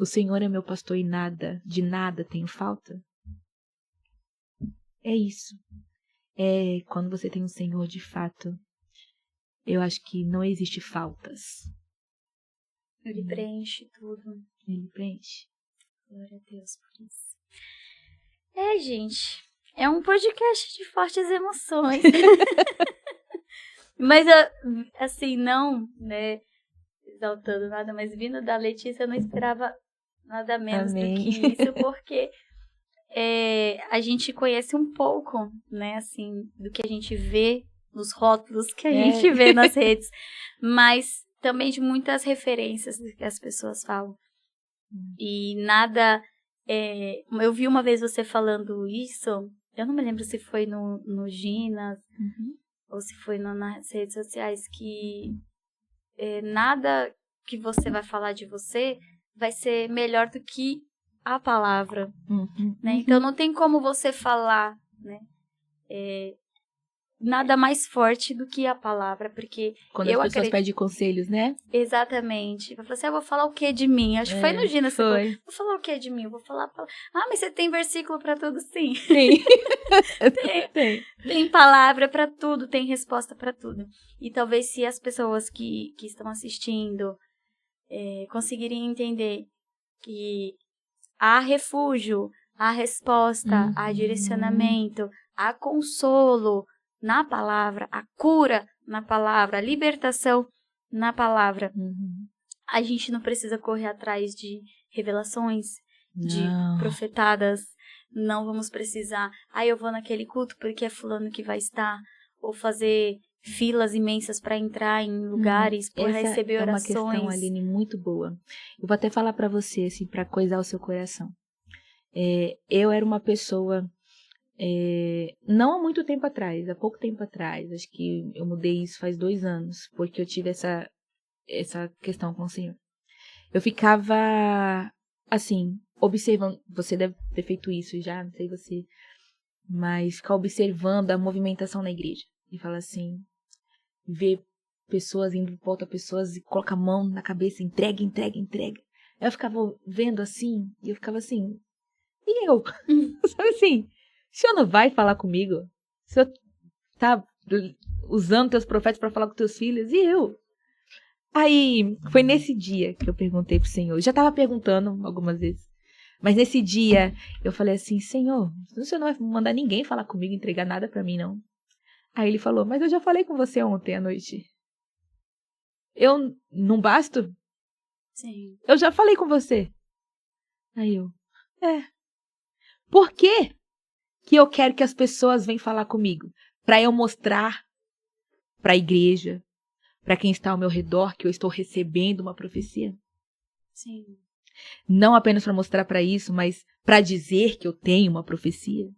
O Senhor é meu pastor e de nada tenho falta? É isso. Quando você tem um Senhor de fato, eu acho que não existe faltas. Ele preenche tudo. Ele preenche. Glória a Deus por isso. Gente, é um podcast de fortes emoções. Mas, assim, não, né, exaltando nada, mas vindo da Letícia, eu não esperava nada menos Amém. do que isso, porque a gente conhece um pouco, né, assim, do que a gente vê nos rótulos que a gente vê nas redes, mas também de muitas referências que as pessoas falam. E nada... eu vi uma vez você falando isso, eu não me lembro se foi no Ginas, ou se foi nas redes sociais, que nada que você vai falar de você vai ser melhor do que a palavra, né? Então não tem como você falar, né, nada mais forte do que a palavra, porque quando as pessoas pedem conselhos, né? Exatamente. Eu falei assim, eu vou falar o que de mim? Acho que foi no Gina, você falou, vou falar o que de mim? Eu vou falar... mas você tem versículo para tudo? Sim. Tem palavra para tudo, tem resposta para tudo. E talvez se as pessoas que estão assistindo conseguirem entender que há refúgio, há resposta, há direcionamento, há consolo na palavra, a cura na palavra, a libertação na palavra. A gente não precisa correr atrás de revelações, de profetadas. Não vamos precisar, eu vou naquele culto porque é fulano que vai estar, ou fazer filas imensas para entrar em lugares, para receber orações. É uma questão, Aline, muito boa. Eu vou até falar para você, assim, para coisar o seu coração. Eu era uma pessoa... não há muito tempo atrás, há pouco tempo atrás, acho que eu mudei isso faz 2 anos, porque eu tive essa questão com o Senhor. Eu ficava, assim, observando, você deve ter feito isso já, não sei você, mas ficar observando a movimentação na igreja, e falar assim, ver pessoas indo por volta, pessoas, e coloca a mão na cabeça, entrega. Aí eu ficava vendo assim, e eu ficava assim, e eu? Sabe assim, o Senhor não vai falar comigo? O Senhor tá usando teus profetas para falar com teus filhos? E eu? Aí, foi nesse dia que eu perguntei pro Senhor. Eu já estava perguntando algumas vezes. Mas nesse dia, eu falei assim, Senhor, o Senhor não vai mandar ninguém falar comigo, entregar nada pra mim, não. Aí ele falou, mas eu já falei com você ontem à noite. Eu não basto? Sim. Eu já falei com você. Aí eu, Por quê que eu quero que as pessoas venham falar comigo? Pra eu mostrar pra igreja, pra quem está ao meu redor, que eu estou recebendo uma profecia? Sim. Não apenas pra mostrar pra isso, mas pra dizer que eu tenho uma profecia?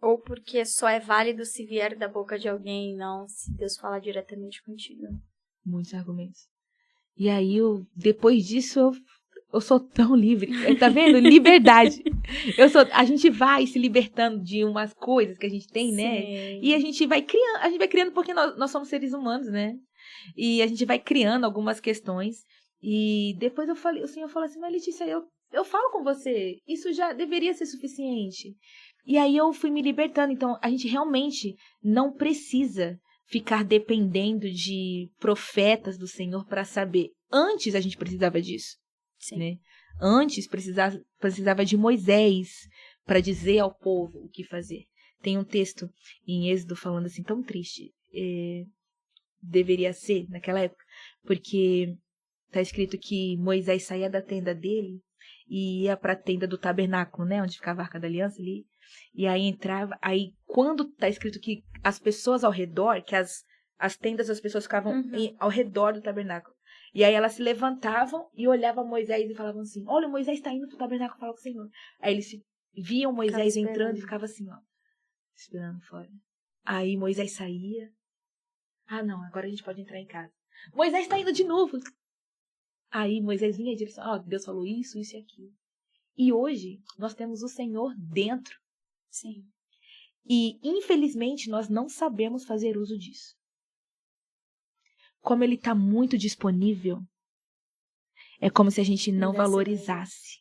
Ou porque só é válido se vier da boca de alguém, não se Deus falar diretamente contigo. Muitos argumentos. E aí, depois disso, eu sou tão livre. Tá vendo? Liberdade. A gente vai se libertando de umas coisas que a gente tem, né? Sim. E a gente vai criando porque nós somos seres humanos, né? E a gente vai criando algumas questões. E depois o Senhor falou assim, mas Letícia, eu falo com você, isso já deveria ser suficiente. E aí eu fui me libertando. Então, a gente realmente não precisa ficar dependendo de profetas do Senhor para saber. Antes a gente precisava disso. Sim. Né? Antes precisava de Moisés para dizer ao povo o que fazer. Tem um texto em Êxodo falando assim, tão triste. Deveria ser naquela época, porque está escrito que Moisés saía da tenda dele e ia para a tenda do tabernáculo, né, onde ficava a Arca da Aliança ali. E aí entrava, aí quando está escrito que as pessoas ao redor, que as tendas das pessoas ficavam ao redor do tabernáculo. E aí elas se levantavam e olhavam Moisés e falavam assim, olha, Moisés está indo pro tabernáculo falar com o Senhor. Aí eles viam Moisés entrando e ficavam assim, ó, esperando fora. Aí Moisés saía. Ah, não, agora a gente pode entrar em casa. Moisés está indo de novo. Aí Moisés vinha em direção, Deus falou isso, isso e aquilo. E hoje nós temos o Senhor dentro. Sim. E, infelizmente, nós não sabemos fazer uso disso. Como ele está muito disponível, é como se a gente não valorizasse.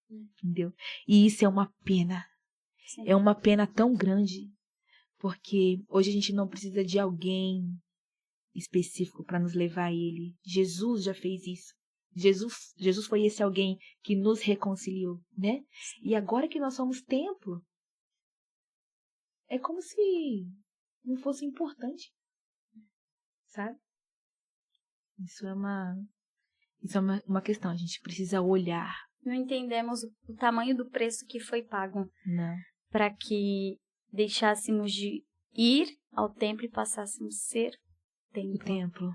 Entendeu? E isso é uma pena. Sim. É uma pena tão grande, porque hoje a gente não precisa de alguém específico para nos levar a ele. Jesus já fez isso. Jesus foi esse alguém que nos reconciliou, né? E agora que nós somos templo, é como se não fosse importante, sabe? Isso é uma questão. A gente precisa olhar. Não entendemos o tamanho do preço que foi pago. Não. Para que deixássemos de ir ao templo e passássemos a ser templo. O templo.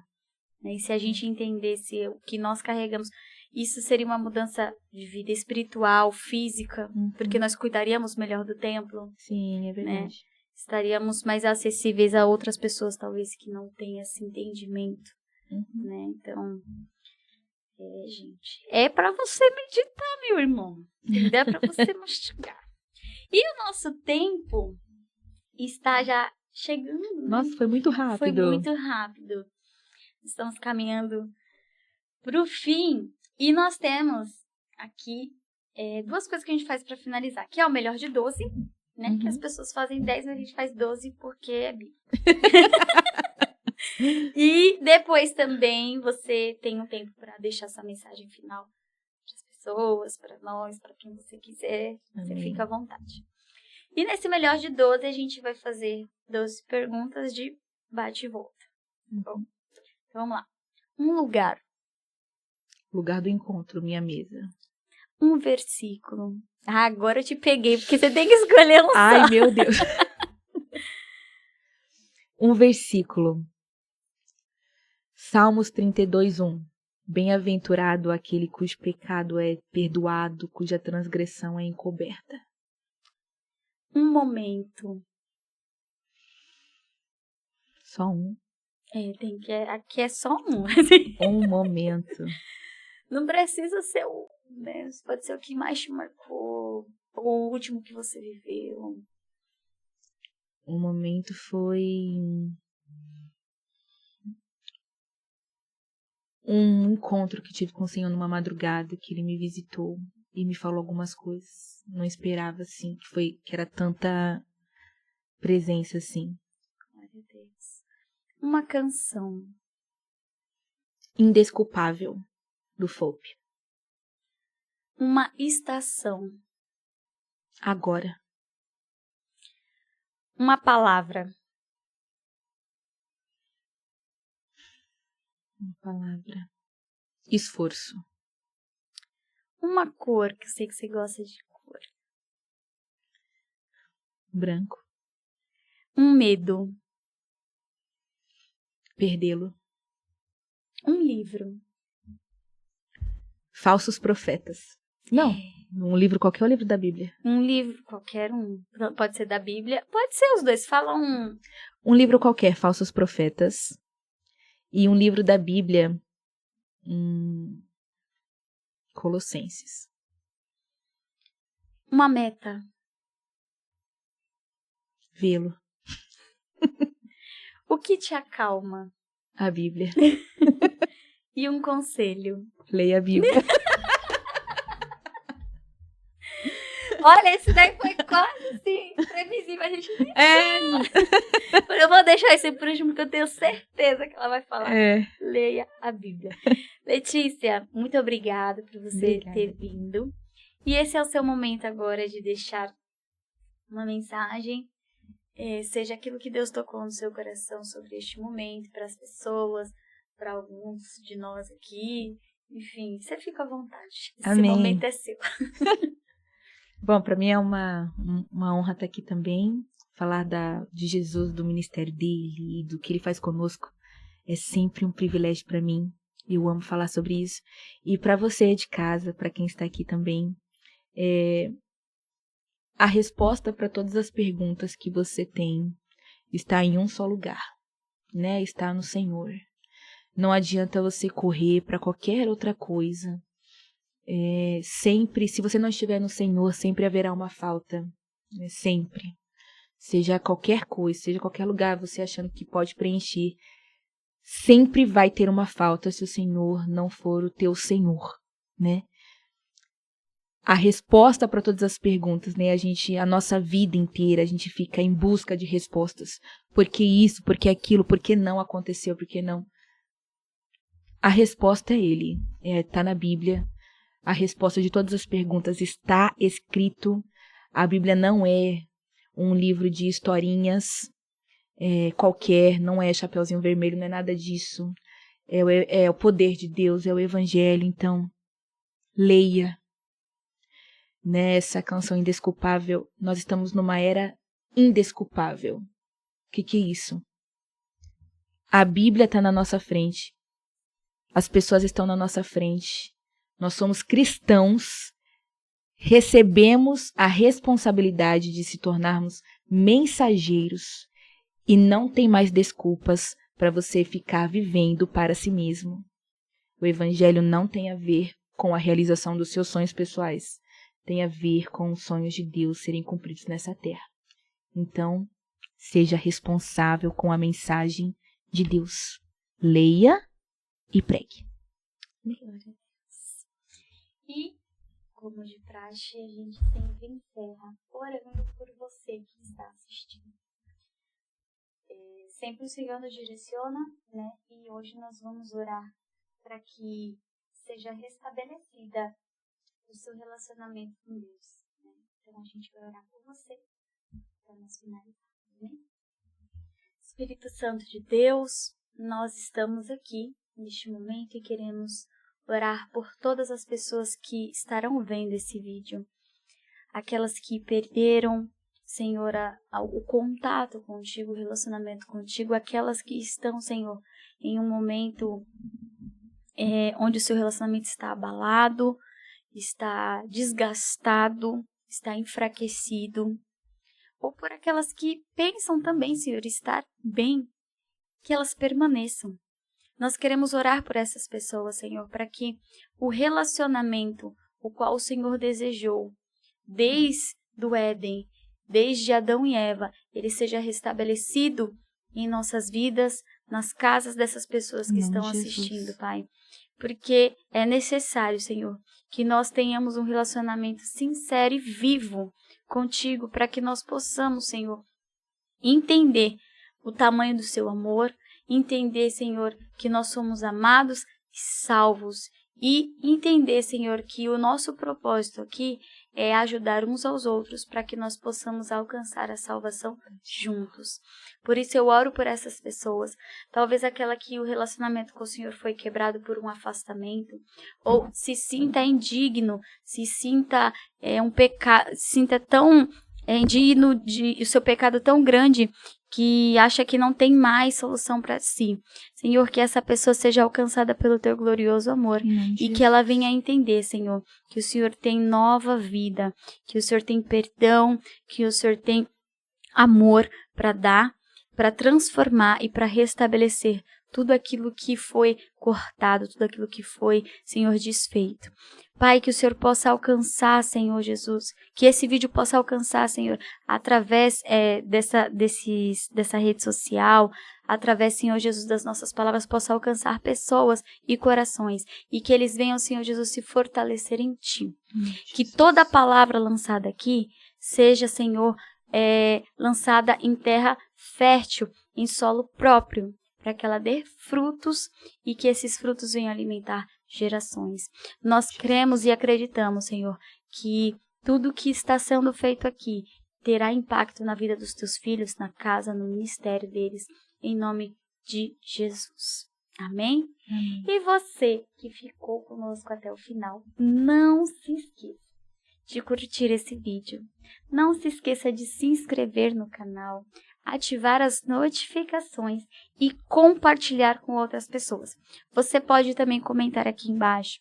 E se a gente entendesse o que nós carregamos, isso seria uma mudança de vida espiritual, física, porque nós cuidaríamos melhor do templo. Sim, é verdade. Né? Estaríamos mais acessíveis a outras pessoas, talvez, que não tenham esse entendimento. Né? Então, gente, é para você meditar, meu irmão. É para você mastigar. E o nosso tempo está já chegando. Né? Nossa, foi muito rápido. Foi muito rápido. Estamos caminhando para o fim. E nós temos aqui duas coisas que a gente faz para finalizar. Que é o melhor de 12, né? Que as pessoas fazem 10, mas a gente faz 12 porque é bíblico. E depois também você tem um tempo para deixar sua mensagem final para as pessoas, para nós, para quem você quiser. Você fica à vontade. E nesse melhor de 12, a gente vai fazer 12 perguntas de bate e volta. Bom, então vamos lá. Um lugar. Lugar do encontro, minha mesa. Um versículo. Agora eu te peguei, porque você tem que escolher um só. Ai, meu Deus. Um versículo. Salmos 32:1. Bem-aventurado aquele cujo pecado é perdoado, cuja transgressão é encoberta. Um momento. Só um. Aqui é só um. Um momento. Não precisa ser o, né? Pode ser o que mais te marcou, ou o último que você viveu. Um momento foi um encontro que tive com o Senhor numa madrugada, que ele me visitou e me falou algumas coisas. Não esperava, assim, que era tanta presença, assim. Glória a Deus. Uma canção. Indesculpável, do Folk. Uma estação. Agora. Uma palavra. Uma palavra. Esforço. Uma cor, que eu sei que você gosta de cor. Branco. Um medo. Perdê-lo. Um livro. Falsos profetas. Não, um livro qualquer, é o livro da Bíblia. Um livro, qualquer um. Pode ser da Bíblia, pode ser os dois. Fala um. Um livro qualquer, Falsos Profetas. E um livro da Bíblia, Colossenses. Uma meta. Vê-lo. O que te acalma? A Bíblia. E um conselho. Leia a Bíblia. Olha, esse daí foi quase assim, previsível. A gente Eu vou deixar esse por último, porque eu tenho certeza que ela vai falar. Leia a Bíblia. Letícia, muito obrigada por você ter vindo. E esse é o seu momento agora de deixar uma mensagem, seja aquilo que Deus tocou no seu coração sobre este momento, para as pessoas, para alguns de nós aqui. Enfim, você fica à vontade. Esse Amém. momento é seu. Bom, para mim é uma honra estar aqui também, falar de Jesus, do ministério dele e do que ele faz conosco. É sempre um privilégio para mim. Eu amo falar sobre isso. E para você de casa, para quem está aqui também, a resposta para todas as perguntas que você tem está em um só lugar, né? Está no Senhor. Não adianta você correr para qualquer outra coisa. Sempre, se você não estiver no Senhor, sempre haverá uma falta, né? Sempre. Seja qualquer coisa, seja qualquer lugar você achando que pode preencher, sempre vai ter uma falta se o Senhor não for o teu Senhor, né? A resposta para todas as perguntas, né? A nossa vida inteira, a gente fica em busca de respostas. Por que isso? Por que aquilo? Por que não aconteceu? Por que não? A resposta é Ele. Está na Bíblia. A resposta de todas as perguntas está escrito. A Bíblia não é um livro de historinhas qualquer, não é Chapeuzinho Vermelho, não é nada disso. É o poder de Deus, é o Evangelho. Então, leia. Nessa canção Indesculpável, nós estamos numa era indesculpável. O que é isso? A Bíblia está na nossa frente. As pessoas estão na nossa frente. Nós somos cristãos, recebemos a responsabilidade de se tornarmos mensageiros e não tem mais desculpas para você ficar vivendo para si mesmo. O Evangelho não tem a ver com a realização dos seus sonhos pessoais, tem a ver com os sonhos de Deus serem cumpridos nessa terra. Então, seja responsável com a mensagem de Deus. Leia e pregue. Glória a Deus. E, como de praxe, a gente sempre encerra orando por você que está assistindo. Sempre o Senhor nos direciona, né? E hoje nós vamos orar para que seja restabelecida o seu relacionamento com Deus, né? Então a gente vai orar por você para nós finalizarmos, né? Espírito Santo de Deus, nós estamos aqui neste momento e queremos orar por todas as pessoas que estarão vendo esse vídeo, aquelas que perderam, Senhor, o contato contigo, o relacionamento contigo, aquelas que estão, Senhor, em um momento onde o seu relacionamento está abalado, está desgastado, está enfraquecido, ou por aquelas que pensam também, Senhor, estar bem, que elas permaneçam. Nós queremos orar por essas pessoas, Senhor, para que o relacionamento, o qual o Senhor desejou, desde o Éden, desde Adão e Eva, ele seja restabelecido em nossas vidas, nas casas dessas pessoas que estão assistindo, Pai. Porque é necessário, Senhor, que nós tenhamos um relacionamento sincero e vivo contigo, para que nós possamos, Senhor, entender o tamanho do seu amor, entender, Senhor, que nós somos amados e salvos e entender, Senhor, que o nosso propósito aqui é ajudar uns aos outros para que nós possamos alcançar a salvação juntos. Por isso eu oro por essas pessoas, talvez aquela que o relacionamento com o Senhor foi quebrado por um afastamento, ou se sinta indigno, se sinta um pecado, se sinta tão indigno de o seu pecado tão grande que acha que não tem mais solução para si. Senhor, que essa pessoa seja alcançada pelo Teu glorioso amor e que ela venha a entender, Senhor, que o Senhor tem nova vida, que o Senhor tem perdão, que o Senhor tem amor para dar, para transformar e para restabelecer tudo aquilo que foi cortado, tudo aquilo que foi, Senhor, desfeito. Pai, que o Senhor possa alcançar, Senhor Jesus, que esse vídeo possa alcançar, Senhor, através dessa rede social, através, Senhor Jesus, das nossas palavras, possa alcançar pessoas e corações, e que eles venham, Senhor Jesus, se fortalecer em Ti. Que toda palavra lançada aqui seja, Senhor, lançada em terra fértil, em solo próprio, para que ela dê frutos e que esses frutos venham alimentar gerações. Nós cremos e acreditamos, Senhor, que tudo que está sendo feito aqui terá impacto na vida dos Teus filhos, na casa, no ministério deles, em nome de Jesus. Amém? Amém. E você que ficou conosco até o final, não se esqueça de curtir esse vídeo. Não se esqueça de se inscrever no canal, ativar as notificações e compartilhar com outras pessoas. Você pode também comentar aqui embaixo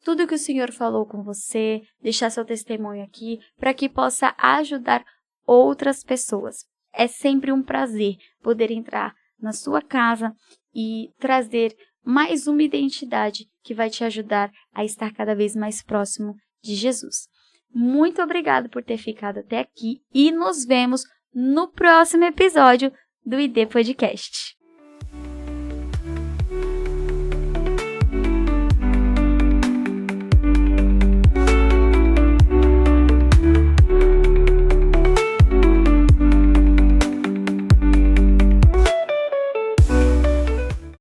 tudo que o Senhor falou com você, deixar seu testemunho aqui, para que possa ajudar outras pessoas. É sempre um prazer poder entrar na sua casa e trazer mais uma identidade que vai te ajudar a estar cada vez mais próximo de Jesus. Muito obrigada por ter ficado até aqui e nos vemos no próximo episódio do ID Podcast.